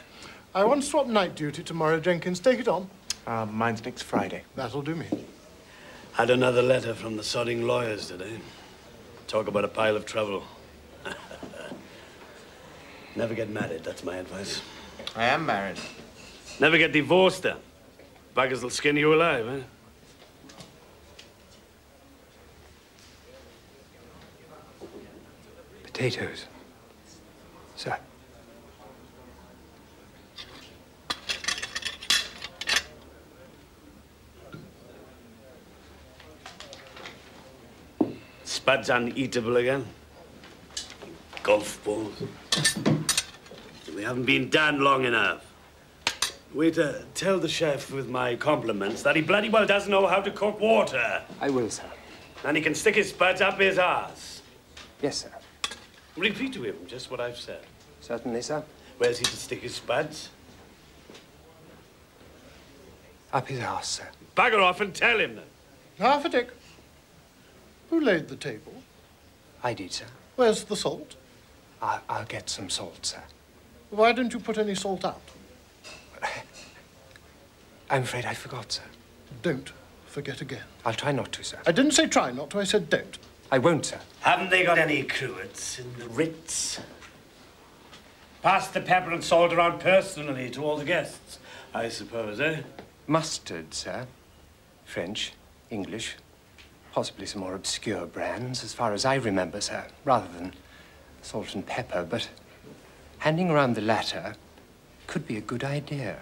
I want to swap night duty tomorrow, Jenkins. Take it on. Mine's next Friday. That'll do me. Had another letter from the sodding lawyers today. Talk about a pile of trouble. Never get married, that's my advice. I am married. Never get divorced, then. Buggers will skin you alive, eh? Potatoes, sir. Spuds uneatable again. Golf balls. We haven't been done long enough. Waiter, tell the chef with my compliments that he bloody well doesn't know how to cook water. I will, sir. And he can stick his spuds up his arse. Yes, sir. Repeat to him just what I've said. Certainly, sir. Where's he to stick his spuds? Up his arse, sir. Bugger off and tell him then. Half a dick. Who laid the table? I did, sir. Where's the salt? I'll get some salt, sir. Why don't you put any salt out? I'm afraid I forgot, sir. Don't forget again. I'll try not to, sir. I didn't say try not to, I said don't. I won't, sir. Haven't they got any cruets in the Ritz? Pass the pepper and salt around personally to all the guests, I suppose, eh? Mustard, sir. French, English, possibly some more obscure brands, as far as I remember, sir, rather than salt and pepper, but handing around the latter could be a good idea.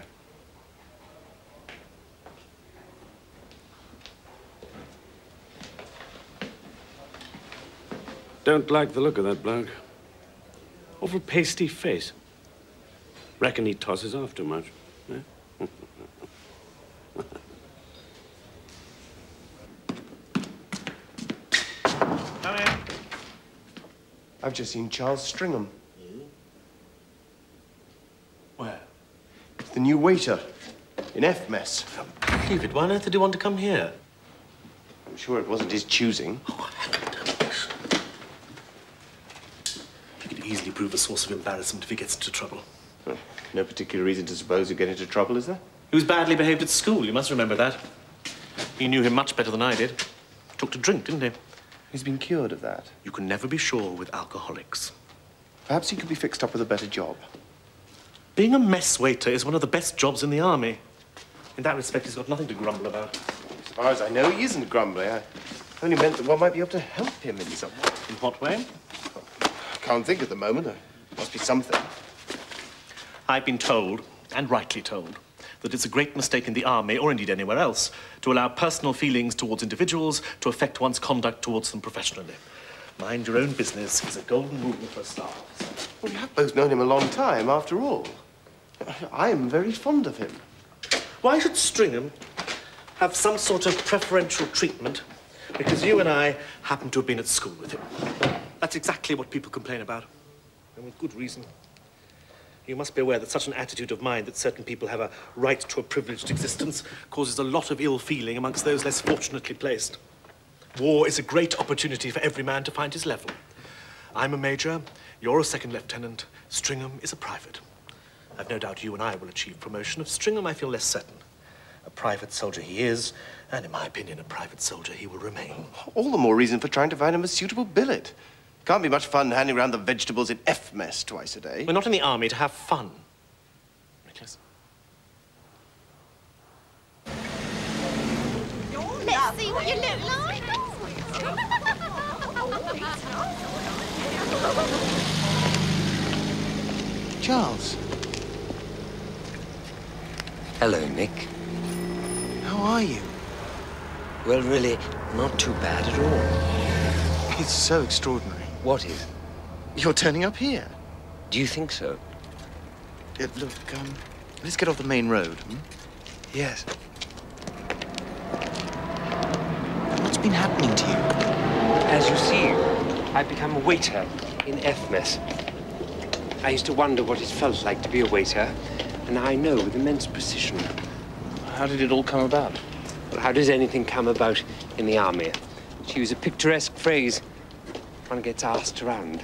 Don't like the look of that bloke. Awful pasty face. Reckon he tosses off too much. Eh? Come in. I've just seen Charles Stringham. Where? It's the new waiter in F-mess. Believe it. Why on earth did he want to come here? I'm sure it wasn't his choosing. He could easily prove a source of embarrassment if he gets into trouble. Well, no particular reason to suppose he'd get into trouble, is there? He was badly behaved at school, you must remember that. You knew him much better than I did. Took to drink, didn't he? He's been cured of that. You can never be sure with alcoholics. Perhaps he could be fixed up with a better job. Being a mess waiter is one of the best jobs in the army. In that respect, he's got nothing to grumble about. As far as I know, he isn't grumbling. I only meant that one might be able to help him in some way. In what way? I can't think at the moment. There must be something. I've been told, and rightly told, that it's a great mistake in the army, or indeed anywhere else, to allow personal feelings towards individuals to affect one's conduct towards them professionally. Mind your own business is a golden rule for stars. Well, you have both known him a long time, after all. I am very fond of him. Why should Stringham have some sort of preferential treatment because you and I happen to have been at school with him? That's exactly what people complain about, and with good reason. You must be aware that such an attitude of mind that certain people have a right to a privileged existence causes a lot of ill feeling amongst those less fortunately placed. War is a great opportunity for every man to find his level. I'm a major, you're a second lieutenant, Stringham is a private. I've no doubt you and I will achieve promotion. Of Stringham, I feel less certain. A private soldier he is, and in my opinion, a private soldier he will remain. All the more reason for trying to find him a suitable billet. Can't be much fun handing around the vegetables in F-mess twice a day. We're not in the army to have fun. Nicholas? Let's see what you look like. Charles. Hello, Nick. How are you? Well, really, not too bad at all. It's so extraordinary. What is? You're turning up here. Do you think so? Look, let's get off the main road. Yes. What's been happening to you? As you see, I've become a waiter in F-mess. I used to wonder what it felt like to be a waiter, and now I know with immense precision. How did it all come about? Well, how does anything come about in the army? To use a picturesque phrase, one gets asked around.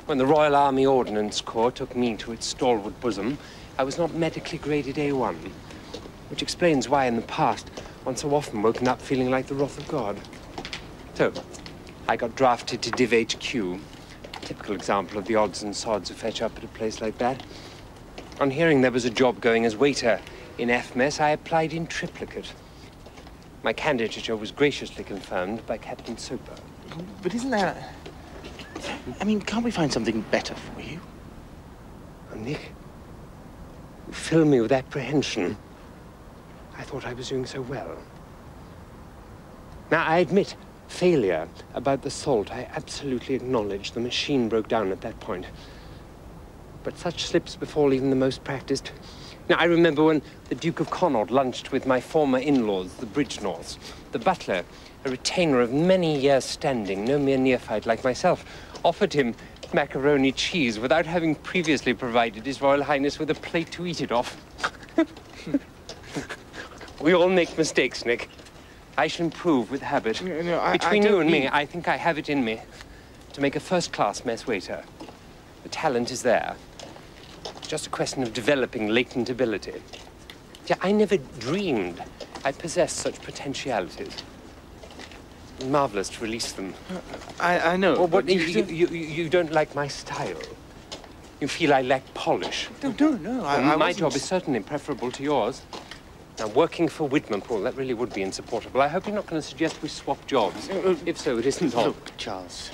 When the Royal Army Ordnance Corps took me to its stalwart bosom, I was not medically graded A1, which explains why in the past one so often woken up feeling like the wrath of God. So, I got drafted to Div HQ, a typical example of the odds and sods who fetch up at a place like that. On hearing there was a job going as waiter in F-mess, I applied in triplicate. My candidature was graciously confirmed by Captain Soper. But isn't that... I mean, can't we find something better for you? Oh, Nick, you fill me with apprehension. I thought I was doing so well. Now, I admit failure about the salt. I absolutely acknowledge the machine broke down at that point. But such slips befall even the most practiced. Now, I remember when the Duke of Connaught lunched with my former in-laws, the Bridgenorths. The butler, a retainer of many years' standing, no mere neophyte like myself, offered him macaroni cheese without having previously provided His Royal Highness with a plate to eat it off. We all make mistakes, Nick. I shall improve with habit. Between you and me, I think I have it in me to make a first-class mess waiter. The talent is there. It's just a question of developing latent ability. Yeah, I never dreamed I possessed such potentialities. Marvelous to release them. I know. Well, but you don't like my style. You feel I lack polish. No. My job is certainly preferable to yours. Now, working for Widmerpool, that really would be insupportable. I hope you're not going to suggest we swap jobs. If so, it isn't all. Look, Charles,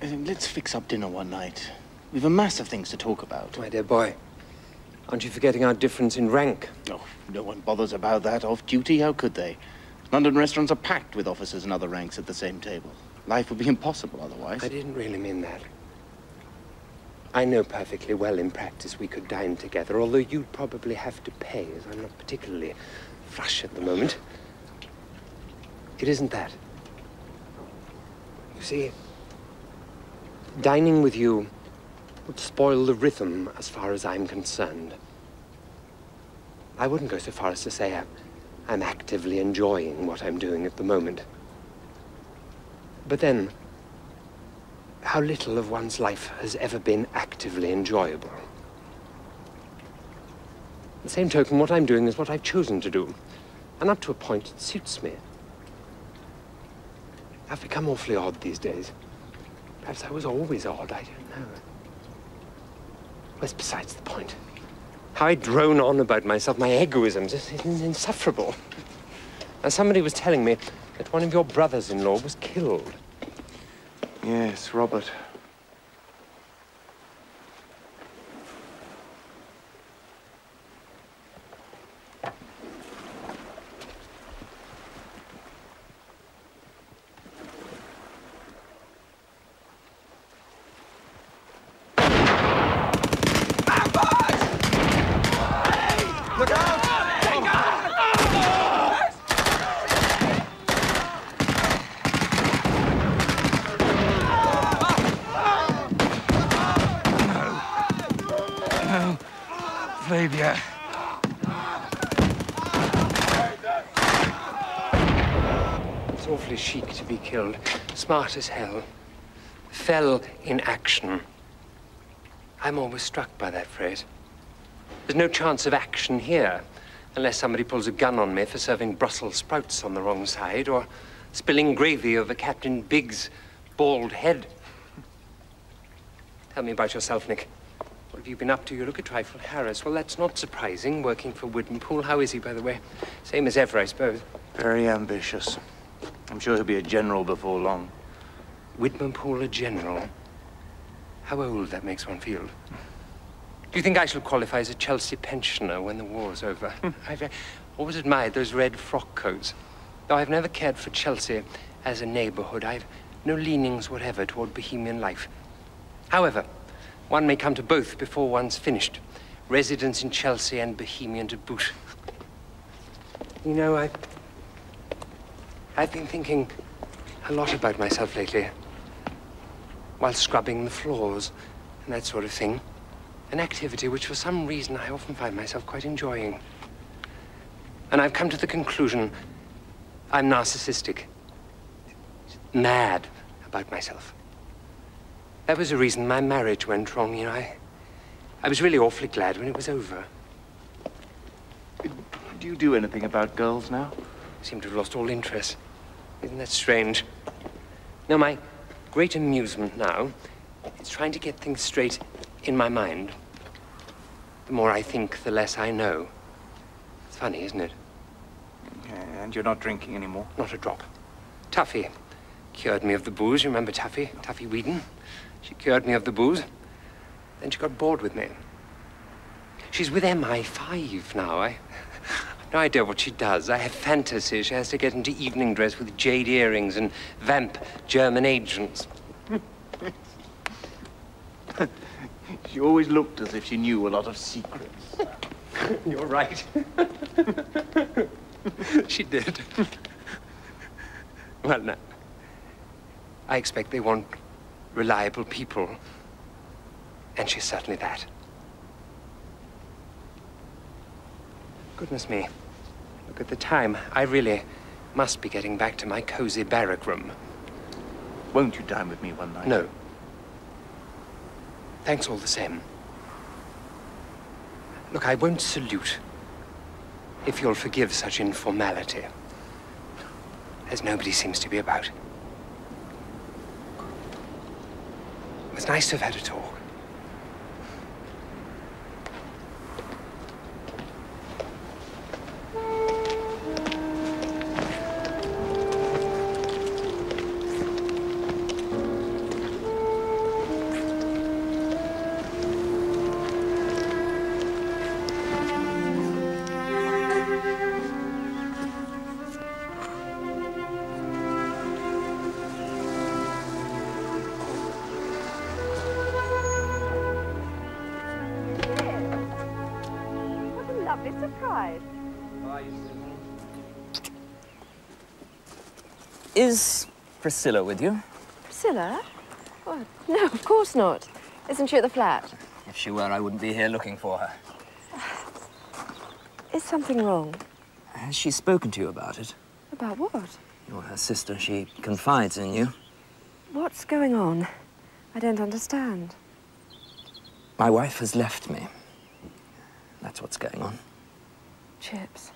let's fix up dinner one night. We've a mass of things to talk about. My dear boy, aren't you forgetting our difference in rank? Oh, no one bothers about that off duty. How could they? London restaurants are packed with officers and other ranks at the same table. Life would be impossible otherwise. I didn't really mean that. I know perfectly well in practice we could dine together, although you'd probably have to pay, as I'm not particularly flush at the moment. It isn't that. You see, dining with you would spoil the rhythm as far as I'm concerned. I wouldn't go so far as to say I'm actively enjoying what I'm doing at the moment. But then, how little of one's life has ever been actively enjoyable. The same token, what I'm doing is what I've chosen to do. And up to a point, it suits me. I've become awfully odd these days. Perhaps I was always odd, I don't know. That's besides the point. How I drone on about myself, my egoisms, it's insufferable. Now, somebody was telling me that one of your brothers-in-law was killed. Yes, Robert. dear. It's awfully chic to be killed. Smart as hell. Fell in action. I'm always struck by that phrase. There's no chance of action here, unless somebody pulls a gun on me for serving Brussels sprouts on the wrong side, or spilling gravy over Captain Biggs' bald head. Tell me about yourself, Nick. What have you been up to? You look a trifle harassed. Well, that's not surprising, working for Whitmanpool. How is he, by the way? Same as ever, I suppose. Very ambitious. I'm sure he'll be a general before long. Whitmanpool a general? How old that makes one feel. Do you think I shall qualify as a Chelsea pensioner when the war's over? I've always admired those red frock coats. Though I've never cared for Chelsea as a neighborhood, I've no leanings whatever toward bohemian life. However, one may come to both before one's finished. Residence in Chelsea and bohemian to boot. You know, I've been thinking a lot about myself lately. While scrubbing the floors and that sort of thing. An activity which, for some reason, I often find myself quite enjoying. And I've come to the conclusion I'm narcissistic. Mad about myself. That was the reason my marriage went wrong, you know. I was really awfully glad when it was over. Do you do anything about girls now? I seem to have lost all interest. Isn't that strange? No, my great amusement now is trying to get things straight in my mind. The more I think, the less I know. It's funny, isn't it? And you're not drinking anymore? Not a drop. Tuffy cured me of the booze. You remember Tuffy? Tuffy Whedon? She cured me of the booze. Then she got bored with me. She's with MI5 now. I've no idea what she does. I have fantasies. She has to get into evening dress with jade earrings and vamp German agents. She always looked as if she knew a lot of secrets. You're right. She did. Well, now, I expect they want reliable people. And she's certainly that. Goodness me. Look at the time. I really must be getting back to my cozy barrack room. Won't you dine with me one night? No. Thanks all the same. Look, I won't salute, if you'll forgive such informality, as nobody seems to be about. It was nice to have had a talk. Is Priscilla with you? Priscilla? What? No, of course not. Isn't she at the flat? If she were, I wouldn't be here looking for her. Is something wrong? Has she spoken to you about it? About what? You're her sister. She confides in you. What's going on? I don't understand. My wife has left me. That's what's going on. Chips.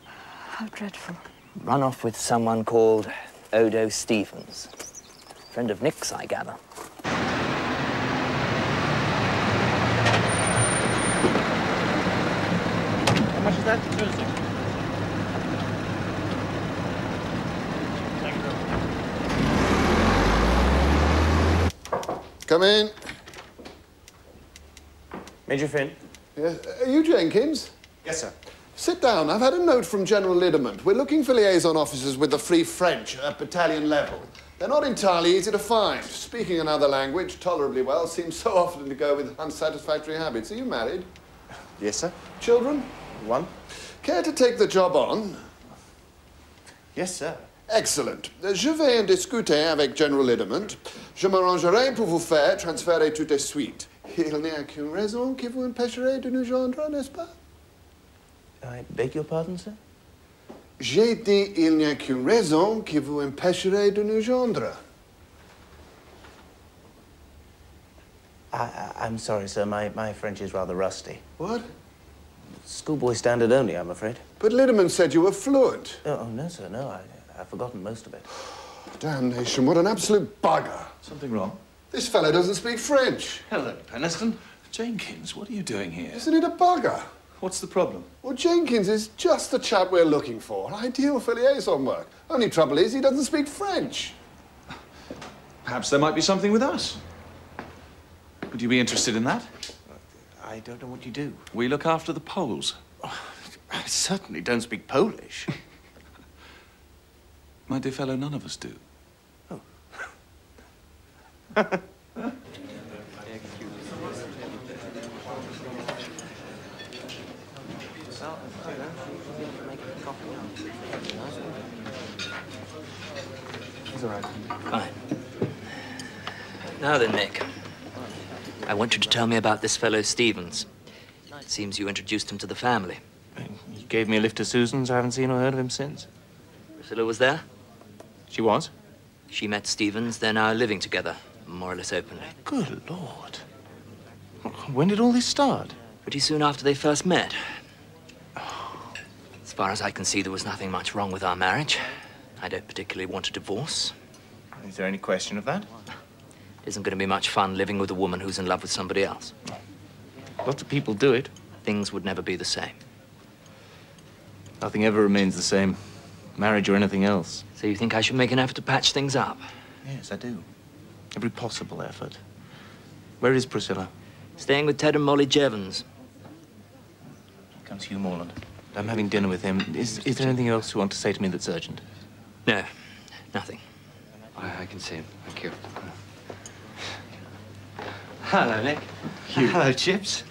How dreadful. Run off with someone called Odo Stevens. Friend of Nick's, I gather. How much is that? Come in. Major Finn? Yes. Are you Jenkins? Yes, sir. Sit down. I've had a note from General Lidderman. We're looking for liaison officers with the Free French at battalion level. They're not entirely easy to find. Speaking another language tolerably well seems so often to go with unsatisfactory habits. Are you married? Yes, sir. Children? One. Care to take the job on? Yes, sir. Excellent. Je vais en discuter avec General Lidderman. Je m'arrangerai pour vous faire transférer tout de suite. Il n'y a qu'une raison qui vous empêcherait de nous joindre, n'est-ce pas? I beg your pardon, sir? J'ai dit il n'y a qu'une raison qui vous empêcherait de nous joindre. I'm sorry, sir. My French is rather rusty. What? Schoolboy standard only, I'm afraid. But Littleman said you were fluent. Oh, no, sir, no. I've forgotten most of it. Damnation, what an absolute bugger. Something wrong? This fellow doesn't speak French. Hello, Peniston. Jenkins, what are you doing here? Isn't it a bugger? What's the problem? Well, Jenkins is just the chap we're looking for. Ideal for liaison work. Only trouble is he doesn't speak French. Perhaps there might be something with us. Would you be interested in that? I don't know what you do. We look after the Poles. I certainly don't speak Polish. My dear fellow, none of us do. Oh. It's all right. Fine. Now then, Nick. I want you to tell me about this fellow Stevens. It seems you introduced him to the family. He gave me a lift to Susan's. I haven't seen or heard of him since. Priscilla was there? She was? She met Stevens. They're now living together, more or less openly. Good Lord. When did all this start? Pretty soon after they first met. As far as I can see, there was nothing much wrong with our marriage. I don't particularly want a divorce. Is there any question of that? It isn't going to be much fun living with a woman who's in love with somebody else. Lots of people do it. Things would never be the same. Nothing ever remains the same. Marriage or anything else. So you think I should make an effort to patch things up? Yes, I do. Every possible effort. Where is Priscilla? Staying with Ted and Molly Jevons. Here comes Hugh Morland. I'm having dinner with him. Is there anything else you want to say to me that's urgent? No, nothing. I can see him. Thank you. Hello, Nick. Hugh. Hello, Chips.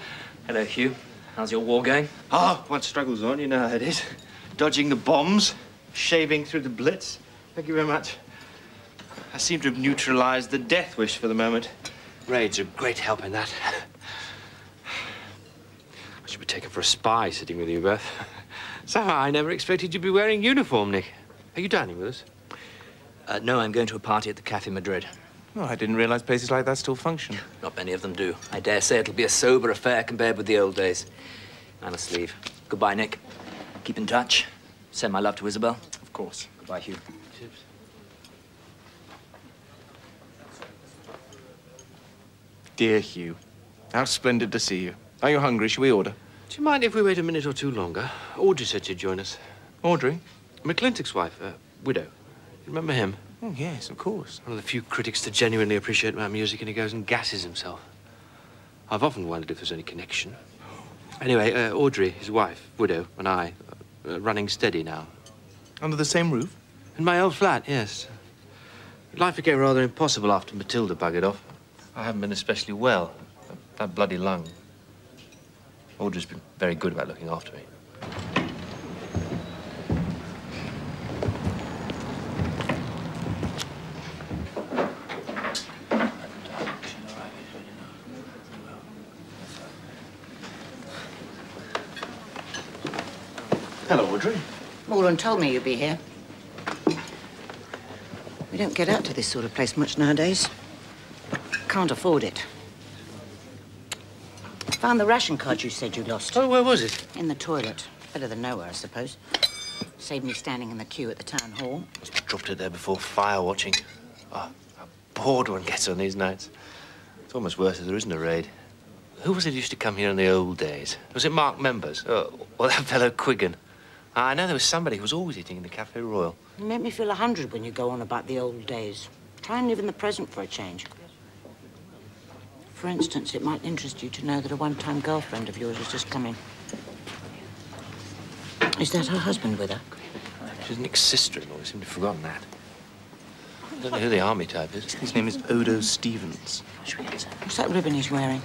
Hello, Hugh. How's your war going? Oh, one struggles on, you know how it is. Dodging the bombs, shaving through the blitz. Thank you very much. I seem to have neutralized the death wish for the moment. Raid's a great help in that. I should be taken for a spy sitting with you both. Somehow I never expected you'd be wearing uniform, Nick. Are you dining with us? No, I'm going to a party at the Café Madrid. Oh, I didn't realize places like that still function. Not many of them do. I dare say it'll be a sober affair compared with the old days. I must leave. Goodbye, Nick. Keep in touch. Send my love to Isabel. Of course. Goodbye, Hugh. Chips. Dear Hugh, how splendid to see you. Are you hungry? Shall we order? Do you mind if we wait a minute or two longer? Audrey said she'd join us. Audrey? McClintock's wife, widow. You remember him? Oh, yes, of course. One of the few critics to genuinely appreciate my music, and he goes and gasses himself. I've often wondered if there's any connection. Anyway, Audrey, his wife, widow, and I, running steady now. Under the same roof? In my old flat, yes. Life became rather impossible after Matilda buggered off. I haven't been especially well. That bloody lung. Audrey's been very good about looking after me. Hello, Audrey. Morland told me you'd be here. We don't get out to this sort of place much nowadays. Can't afford it. Found the ration card you said you lost. Oh, where was it? In the toilet. Better than nowhere, I suppose. Saved me standing in the queue at the town hall. Dropped it there before fire watching. Oh, how bored one gets on these nights. It's almost worse if there isn't a raid. Who was it who used to come here in the old days? Was it Mark Members? Or that fellow Quiggin? I know there was somebody who was always eating in the Café Royal. You make me feel 100 when you go on about the old days. Try and live in the present for a change. For instance, it might interest you to know that a one-time girlfriend of yours has just come in. Is that her husband with her? She's Nick's sister-in-law. I seem to have forgotten that. I don't know who the army type is. His name is Odo Stevens. What's that ribbon he's wearing?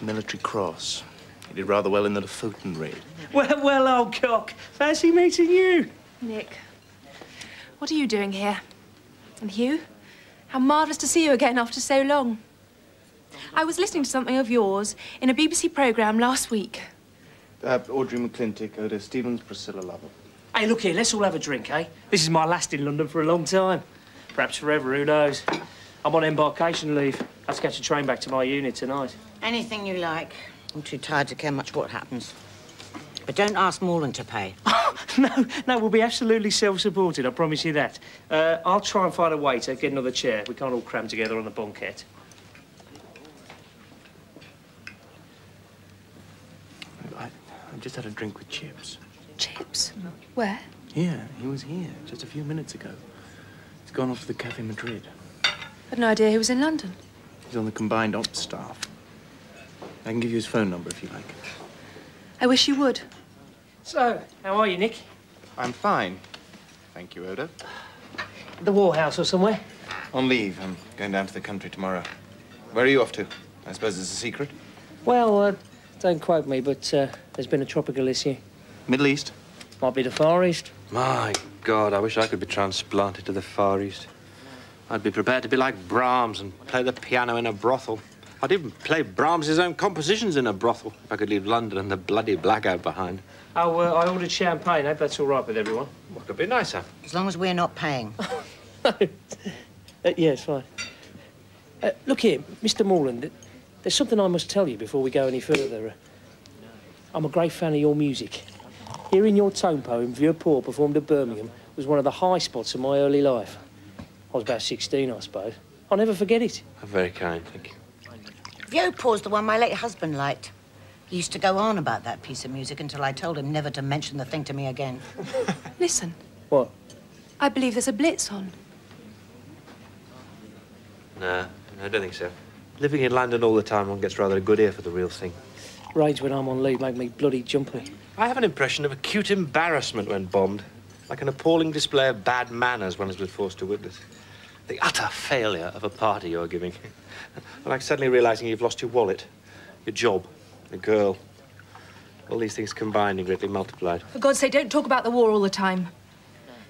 Military Cross. He did rather well in the Lofoten raid. Well, old cock. Fancy meeting you. Nick, what are you doing here? And Hugh? How marvellous to see you again after so long. I was listening to something of yours in a BBC programme last week. Audrey McClintock, Oda Stevens, Priscilla Lovell. Hey, look here, let's all have a drink, eh? This is my last in London for a long time. Perhaps forever, who knows? I'm on embarkation leave. I have to catch a train back to my unit tonight. Anything you like. I'm too tired to care much what happens. But don't ask Morland to pay. No, we'll be absolutely self-supported, I promise you that. I'll try and find a way to get another chair. We can't all cram together on the bunket. I just had a drink with Chips. Chips? Where? Yeah, he was here just a few minutes ago. He's gone off to the Cafe Madrid. I had no idea he was in London. He's on the combined ops staff. I can give you his phone number if you like. I wish you would. So, how are you, Nick? I'm fine. Thank you, Oda. The Warhouse or somewhere? On leave. I'm going down to the country tomorrow. Where are you off to? I suppose it's a secret? Well, don't quote me, but there's been a tropical issue. Middle East? Might be the Far East. My God, I wish I could be transplanted to the Far East. I'd be prepared to be like Brahms and play the piano in a brothel. I'd even play Brahms' own compositions in a brothel if I could leave London and the bloody blackout behind. Oh, I ordered champagne. I hope that's all right with everyone. What could be nicer? As long as we're not paying. Yeah, it's fine. Look here, Mr. Morland, there's something I must tell you before we go any further. I'm a great fan of your music. Hearing your tone poem, Vieux Paul, performed at Birmingham was one of the high spots of my early life. I was about 16, I suppose. I'll never forget it. Very kind, thank you. Vieux Paul's the one my late husband liked. He used to go on about that piece of music until I told him never to mention the thing to me again. Listen. What? I believe there's a blitz on. No, I don't think so. Living in London all the time, one gets rather a good ear for the real thing. Raids when I'm on leave make me bloody jumpy. I have an impression of acute embarrassment when bombed. Like an appalling display of bad manners one has been forced to witness. The utter failure of a party you're giving. Like suddenly realizing you've lost your wallet, your job, a girl. All these things combined and greatly multiplied. For God's sake, don't talk about the war all the time.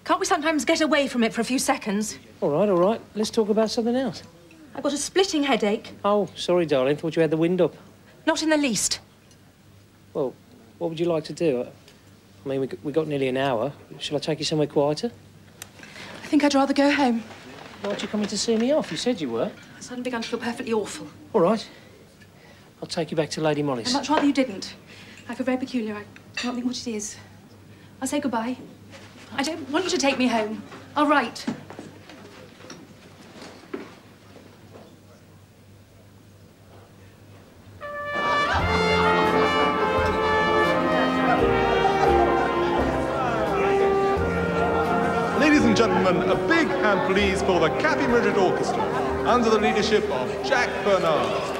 Can't we sometimes get away from it for a few seconds? All right. Let's talk about something else. I've got a splitting headache. Oh, sorry, darling. Thought you had the wind up. Not in the least. Well, what would you like to do? I mean, we got nearly an hour. Shall I take you somewhere quieter? I think I'd rather go home. Why aren't you coming to see me off? You said you were. I've suddenly begun to feel perfectly awful. All right. I'll take you back to Lady Molly's. I'd much rather you didn't. I feel very peculiar. I can't think what it is. I'll say goodbye. I don't want you to take me home. I'll write. Ladies and gentlemen, a big hand please for the Cafe Madrid Orchestra, under the leadership of Jack Bernard.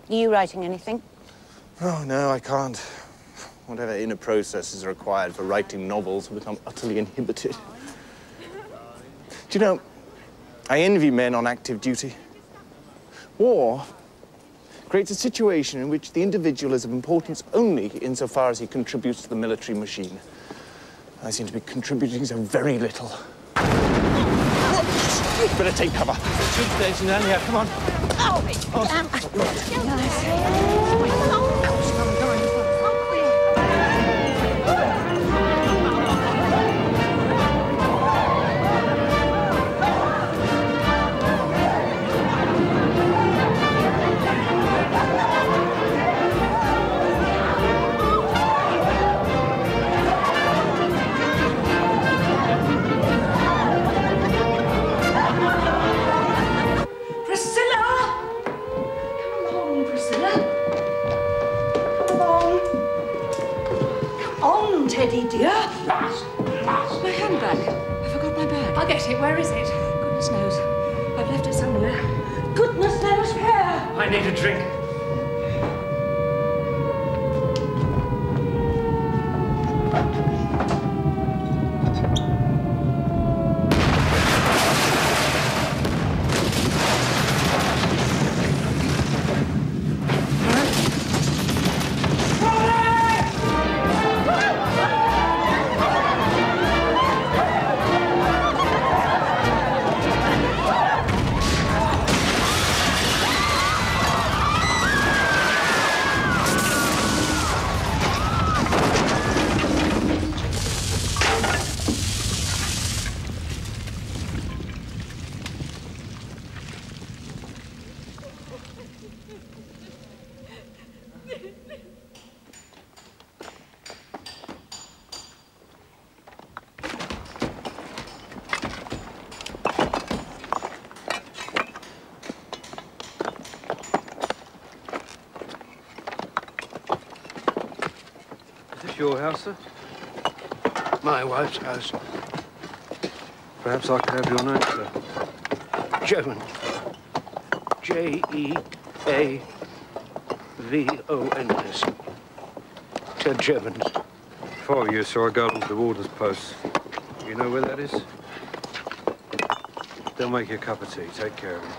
Are you writing anything? Oh, no, I can't. Whatever inner processes are required for writing novels have become utterly inhibited. Do you know, I envy men on active duty. War creates a situation in which the individual is of importance only insofar as he contributes to the military machine. I seem to be contributing so very little. Better take cover. Tube station down here, come on. Oh, damn. Teddy, dear. My handbag. I forgot my bag. I'll get it. Where is it? Goodness knows. I've left it somewhere. Goodness knows where. I need a drink. your house, sir? My wife's house. Perhaps I could have your name, sir. German. J-E-A-V-O-N-S. To Germans. 5 years, so I go along to the warden's post. You know where that is? They'll make you a cup of tea. Take care of him.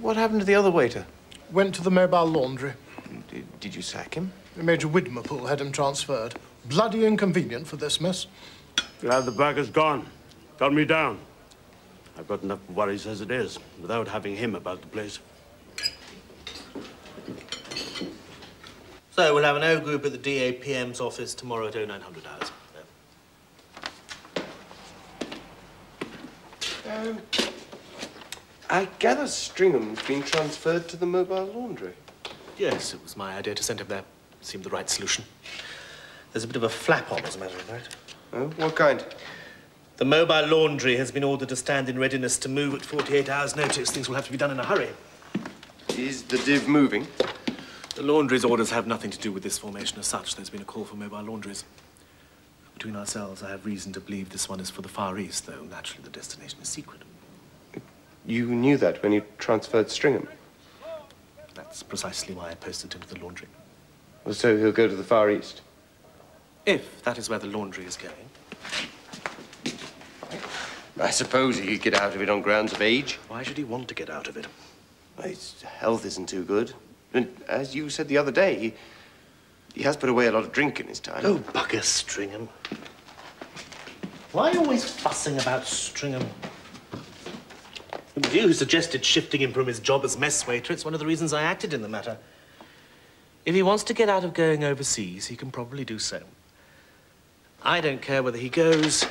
What happened to the other waiter? Went to the mobile laundry. Did you sack him? Major Widmerpool had him transferred. Bloody inconvenient for this mess. Glad the bagger's gone. Got me down. I've got enough worries as it is, without having him about the place. So we'll have an O group at the DAPM's office tomorrow at 0900 hours. I gather Stringham's been transferred to the mobile laundry. Yes, it was my idea to send him there. It seemed the right solution. There's a bit of a flap on, as a matter of fact. Oh, what kind? The mobile laundry has been ordered to stand in readiness to move at 48 hours' notice. Things will have to be done in a hurry. Is the div moving? The laundry's orders have nothing to do with this formation as such. There's been a call for mobile laundries. Between ourselves, I have reason to believe this one is for the Far East, though naturally the destination is secret. You knew that when you transferred Stringham? That's precisely why I posted him to the laundry. Well, so he'll go to the Far East? If that is where the laundry is going. I suppose he could get out of it on grounds of age. Why should he want to get out of it? His health isn't too good. And as you said the other day, he has put away a lot of drink in his time. Oh, bugger Stringham. Why are you always fussing about Stringham? It was you who suggested shifting him from his job as mess waiter. It's one of the reasons I acted in the matter. If he wants to get out of going overseas, he can probably do so. I don't care whether he goes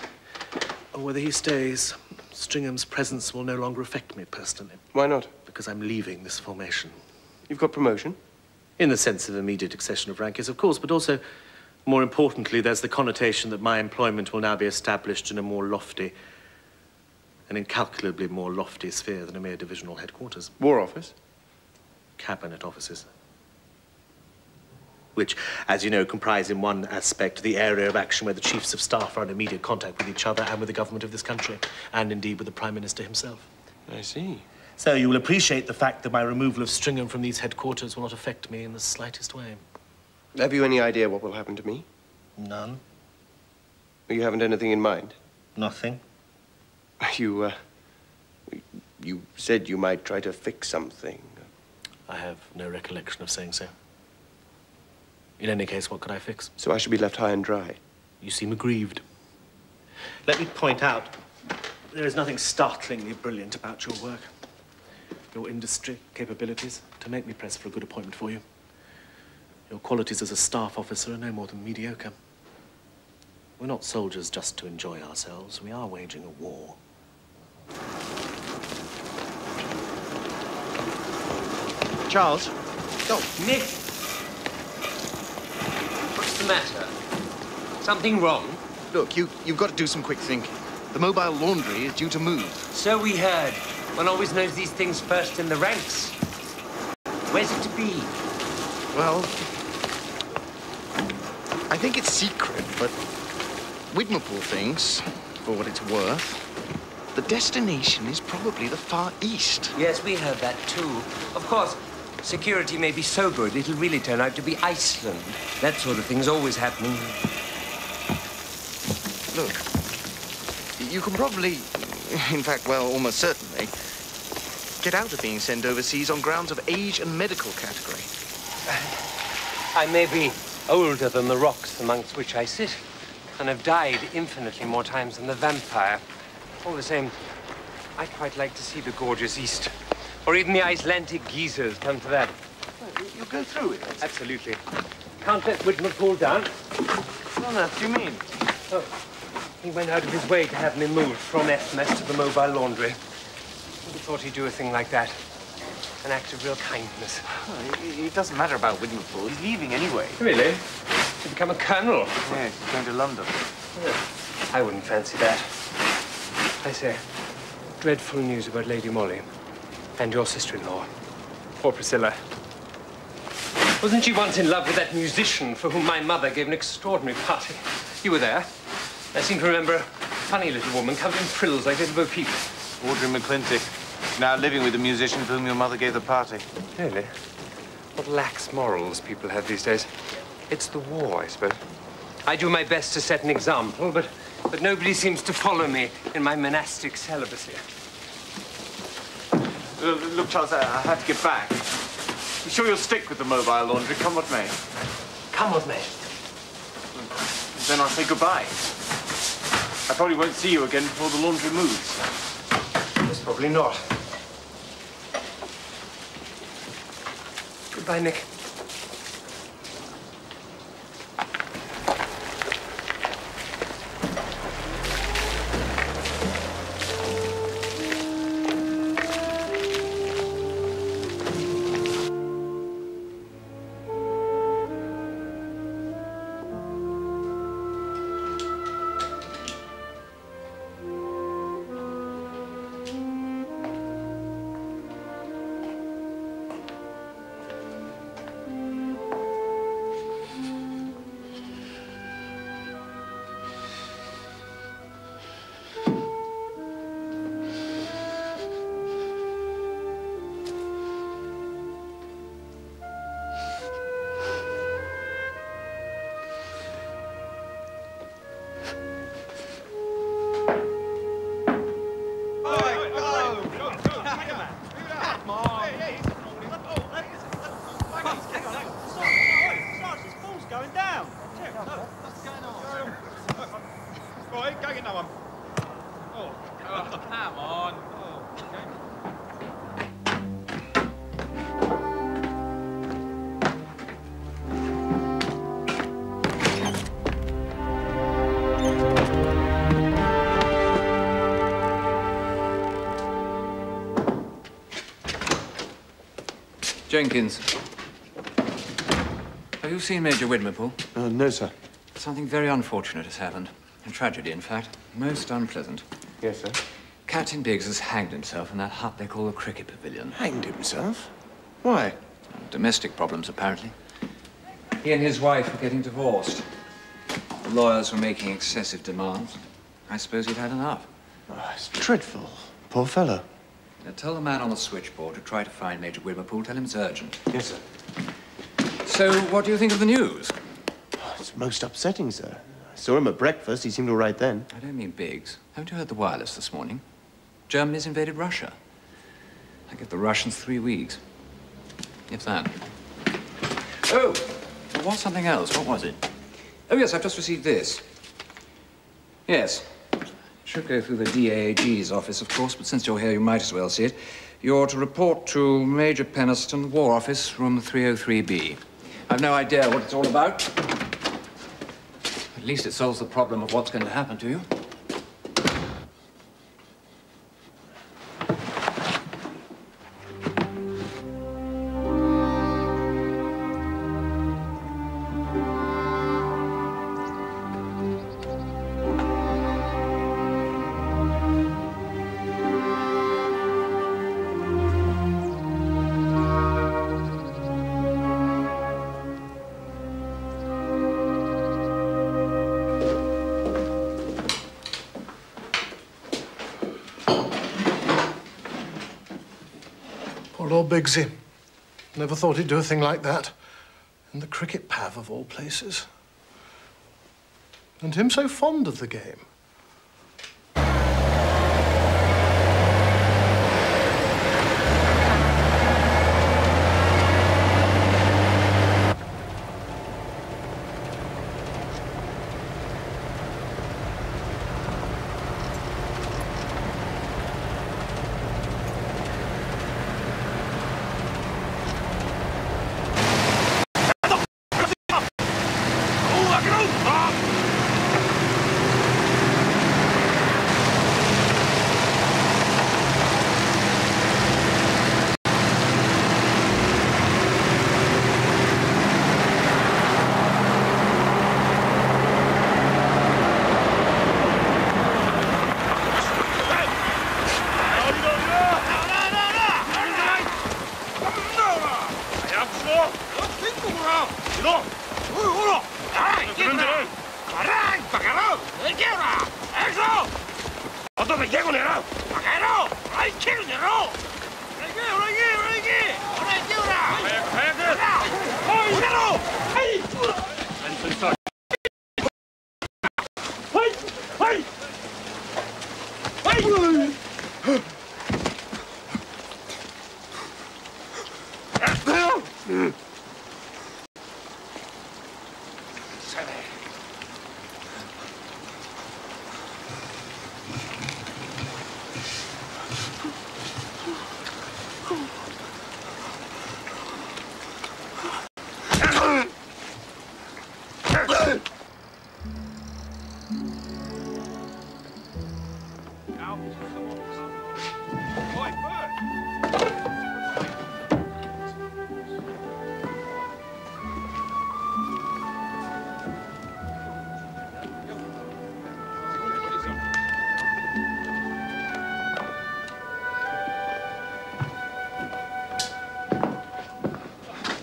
or whether he stays. Stringham's presence will no longer affect me personally. Why not? Because I'm leaving this formation. You've got promotion? In the sense of immediate accession of rank, yes, of course, but also, more importantly, there's the connotation that my employment will now be established in a more lofty, an incalculably more lofty sphere than a mere divisional headquarters. War Office? Cabinet offices. Which, as you know, comprise in one aspect the area of action where the chiefs of staff are in immediate contact with each other and with the government of this country, and indeed with the Prime Minister himself. I see. So you will appreciate the fact that my removal of Stringham from these headquarters will not affect me in the slightest way. Have you any idea what will happen to me? None. You haven't anything in mind? Nothing. You said you might try to fix something. I have no recollection of saying so. In any case, what could I fix? So I should be left high and dry? You seem aggrieved. Let me point out There is nothing startlingly brilliant about your work. Your industry capabilities to make me press for a good appointment for you. Your qualities as a staff officer are no more than mediocre. We're not soldiers just to enjoy ourselves. We are waging a war. Charles? Oh, Nick! What's the matter? Something wrong? Look, you've got to do some quick thinking. The mobile laundry is due to move. So we heard. One always knows these things first in the ranks. Where's it to be? Well, I think it's secret, but Widmerpool thinks, for what it's worth, the destination is probably the Far East. Yes, we heard that too. Of course, security may be so good, it'll really turn out to be Iceland. That sort of thing's always happening. Look, you can probably, in fact, well, almost certainly, get out of being sent overseas on grounds of age and medical category. I may be older than the rocks amongst which I sit, and have died infinitely more times than the vampire. All the same, I'd quite like to see the gorgeous East, or even the Icelandic geysers, come to that. You'll go through with it? Absolutely. Can't let Widmerpool down. What on earth do you mean? Oh, he went out of his way to have me moved from FMS to the mobile laundry. Who thought he'd do a thing like that? An act of real kindness. Well, it doesn't matter about Widmerpool. He's leaving anyway. Really? To become a colonel? Yes, he's going to London. Yeah. I wouldn't fancy that. I say, dreadful news about Lady Molly and your sister-in-law. Poor Priscilla. Wasn't she once in love with that musician for whom my mother gave an extraordinary party? You were there. I seem to remember a funny little woman covered in frills like little Bo Peep. Audrey McClintock, now living with the musician for whom your mother gave the party. Really? What lax morals people have these days. It's the war, I suppose. I do my best to set an example, but nobody seems to follow me in my monastic celibacy. Look, Charles, I have to get back. You sure you'll stick with the mobile laundry, come what may? Come what may. Then I'll say goodbye. I probably won't see you again before the laundry moves. Yes, probably not. Goodbye, Nick. Jenkins. Have you seen Major Widmerpool? No, sir. Something very unfortunate has happened. A tragedy, in fact. Most unpleasant. Yes, sir. Captain Biggs has hanged himself in that hut they call the cricket pavilion. Hanged himself? Why? Domestic problems, apparently. He and his wife were getting divorced. The lawyers were making excessive demands. I suppose he'd had enough. Oh, it's dreadful. Poor fellow. Now, tell the man on the switchboard to try to find Major Widmerpool. Tell him it's urgent. Yes, sir. So, what do you think of the news? Oh, it's most upsetting, sir. I saw him at breakfast. He seemed all right then. I don't mean Biggs. Haven't you heard the wireless this morning? Germany's invaded Russia. I give the Russians 3 weeks. If that. Oh, there was something else. What was it? Oh, yes, I've just received this. Yes. Should go through the DAAG's office, of course, but since you're here, you might as well see it. You're to report to Major Penniston, War Office, room 303B. I've no idea what it's all about. At least it solves the problem of what's going to happen to you. Poor old Biggsy. Never thought he'd do a thing like that. In the cricket pav of all places. And him so fond of the game.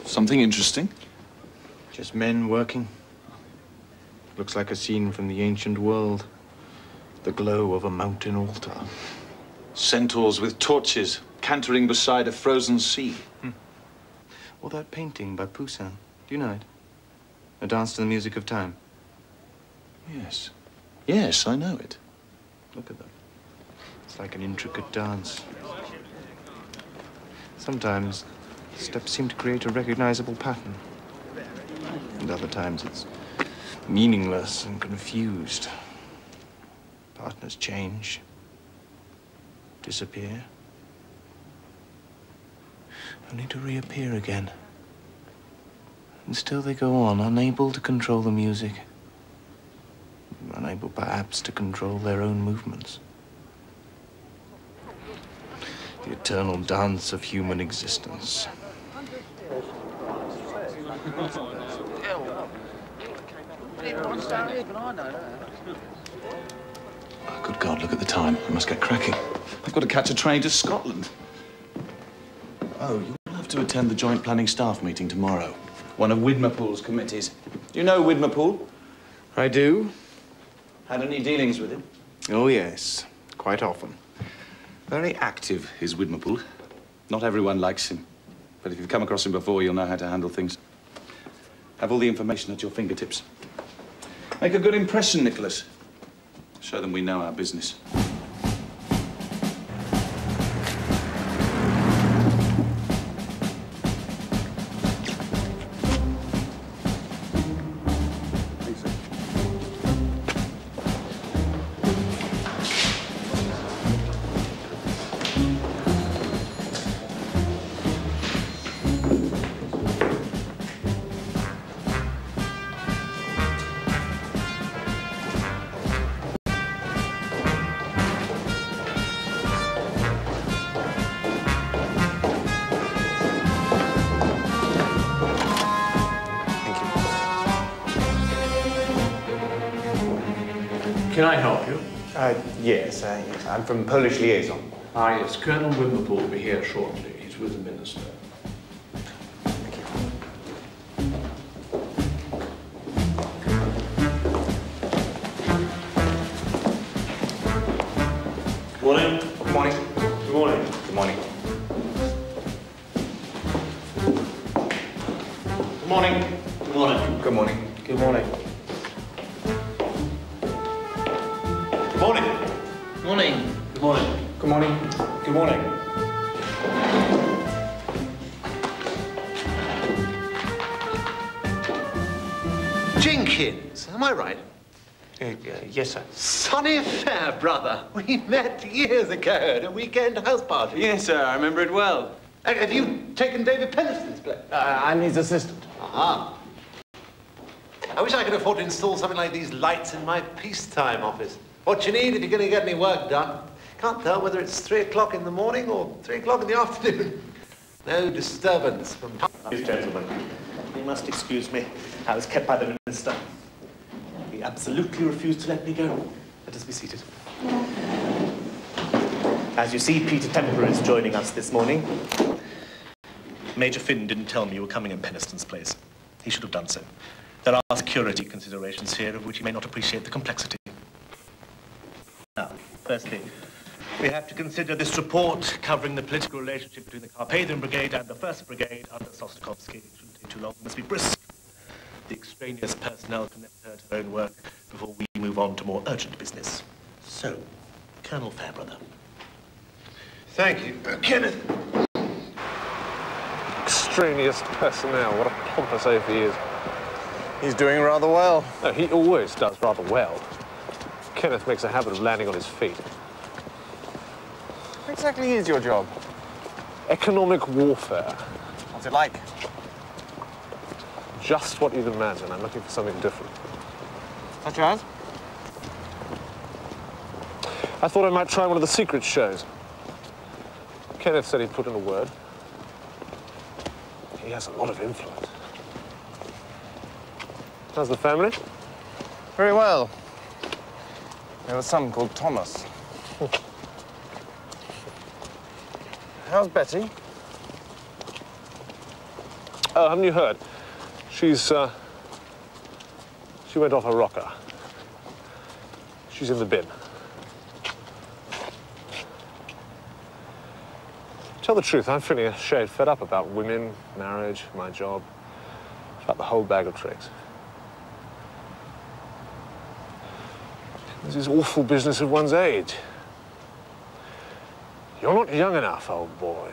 Something interesting? Just men working. Looks like a scene from the ancient world. The glow of a mountain altar. Centaurs with torches, cantering beside a frozen sea. Or that painting by Poussin. Do you know it? A Dance to the Music of Time. Yes. Yes, I know it. Look at that. It's like an intricate dance. Sometimes steps seem to create a recognizable pattern. And other times it's meaningless and confused. Partners change, disappear, only to reappear again. And still they go on, unable to control the music, unable perhaps to control their own movements. The eternal dance of human existence. Oh, good God, look at the time. I must get cracking. I've got to catch a train to Scotland. Oh, you'll have to attend the joint planning staff meeting tomorrow. One of Widmerpool's committees. Do you know Widmerpool? I do. Had any dealings with him? Oh, yes. Quite often. Very active is Widmerpool. Not everyone likes him. But if you've come across him before, you'll know how to handle things. Have all the information at your fingertips. Make a good impression, Nicholas. Show them we know our business. Can I help you? Yes, I'm from Polish Liaison. Ah, yes. Colonel Wimmerpool will be here shortly. He's with the Minister. Morning. Good morning. Good morning. Good morning. Good morning. Good morning. Good morning. Good morning. Good morning. Morning. Good morning. Good morning. Good morning. Jenkins, am I right? Yes, sir. Sunny affair, brother. We met years ago at a weekend house party. Yes, sir. I remember it well. Have you taken David Penniston's place? I'm his assistant. Aha. I wish I could afford to install something like these lights in my peacetime office. What you need if you're going to get any work done. Can't tell whether it's 3 o'clock in the morning or 3 o'clock in the afternoon. No disturbance from... These gentlemen, you must excuse me. I was kept by the Minister. He absolutely refused to let me go. Let us be seated. As you see, Peter Temper is joining us this morning. Major Finn didn't tell me you were coming in Penniston's place. He should have done so. There are security considerations here of which you may not appreciate the complexity. Now, firstly, we have to consider this report covering the political relationship between the Carpathian Brigade and the 1st Brigade under Sostakovsky. It shouldn't take too long. It must be brisk. The extraneous personnel can return to their own work before we move on to more urgent business. So, Colonel Fairbrother. Thank you. Kenneth. Extraneous personnel. What a pompous oaf he is. He's doing rather well. No, he always does rather well. Kenneth makes a habit of landing on his feet. What exactly is your job? Economic warfare. What's it like? Just what you'd imagine. I'm looking for something different. Such as? I thought I might try one of the secret shows. Kenneth said he'd put in a word. He has a lot of influence. How's the family? Very well. We have a son called Thomas. How's Betty? Oh, haven't you heard? She went off her rocker. She's in the bin. Tell the truth, I'm feeling a shade fed up about women, marriage, my job, about the whole bag of tricks. There's this awful business of one's age. You're not young enough, old boy.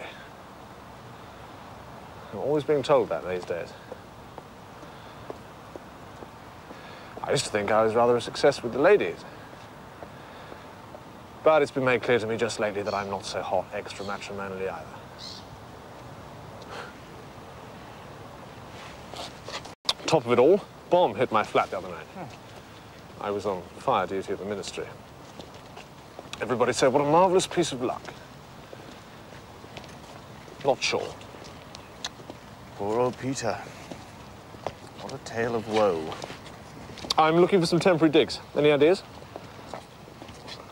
I'm always being told that these days. I used to think I was rather a success with the ladies. But it's been made clear to me just lately that I'm not so hot extra matrimonially either. Top of it all, bomb hit my flat the other night. I was on fire duty at the ministry. Everybody said, what a marvelous piece of luck. Not sure. Poor old Peter. What a tale of woe. I'm looking for some temporary digs. Any ideas?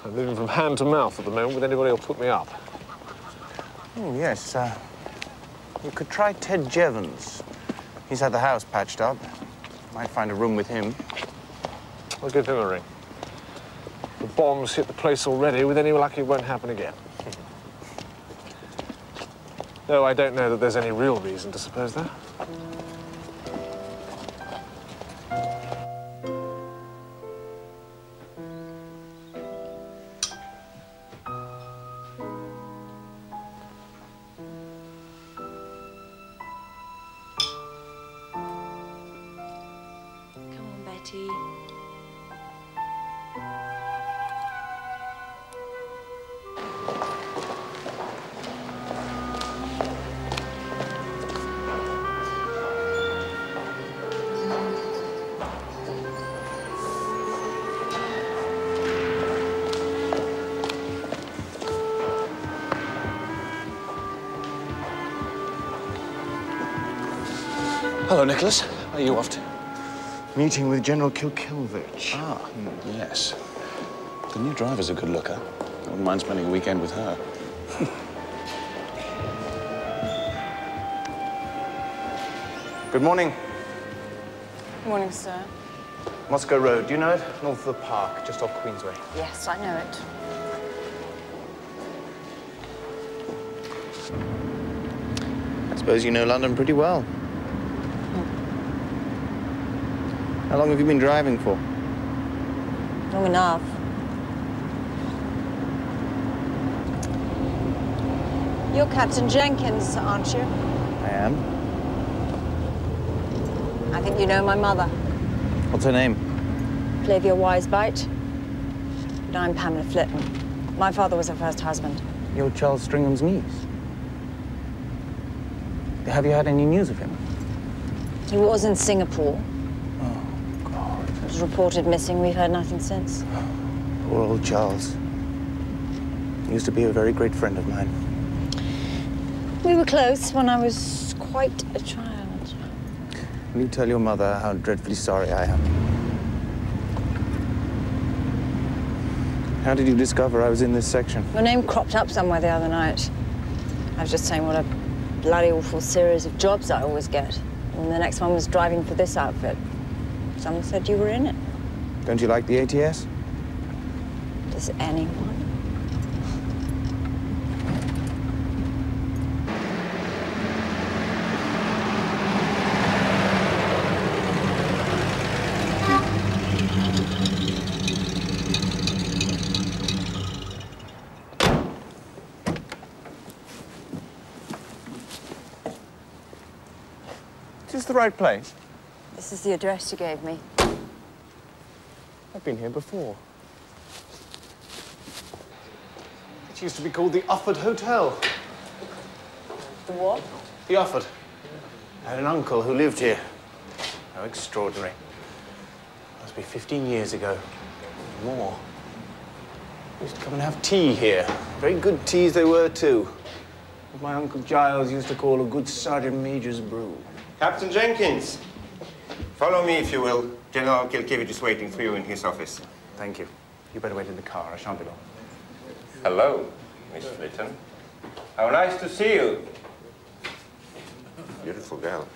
I'm living from hand to mouth at the moment with anybody who'll put me up. Oh, yes. You could try Ted Jevons. He's had the house patched up. Might find a room with him. I'll give him a ring. The bomb's hit the place already. With any luck, it won't happen again. Though I don't know that there's any real reason to suppose that. Hello, Nicholas. Are you off to? Meeting with General Kilkilvich. Ah, yes. The new driver's a good looker. I wouldn't mind spending a weekend with her. Good morning. Morning, sir. Moscow Road, do you know it? North of the park, just off Queensway. Yes, I know it. I suppose you know London pretty well. How long have you been driving for? Long enough. You're Captain Jenkins, aren't you? I am. I think you know my mother. What's her name? Flavia Wisebite. And I'm Pamela Flitton. My father was her first husband. You're Charles Stringham's niece. Have you had any news of him? He was in Singapore. Oh, God. He was reported missing. We've heard nothing since. Poor old Charles. He used to be a very great friend of mine. We were close when I was quite a child. Will you tell your mother how dreadfully sorry I am? How did you discover I was in this section? Your name cropped up somewhere the other night. I was just saying what a bloody awful series of jobs I always get. And the next one was driving for this outfit. Someone said you were in it. Don't you like the ATS? Does anyone? Is this the right place? This is the address you gave me. I've been here before. It used to be called the Ufford Hotel. The what? The Ufford. I had an uncle who lived here. How extraordinary. Must be 15 years ago. More. We used to come and have tea here. Very good teas they were, too. What my Uncle Giles used to call a good Sergeant Major's brew. Captain Jenkins, follow me if you will. General Kilkiewicz is waiting for you in his office. Thank you. You better wait in the car. I shan't be long. Hello, Miss Flitton. How nice to see you. Beautiful girl.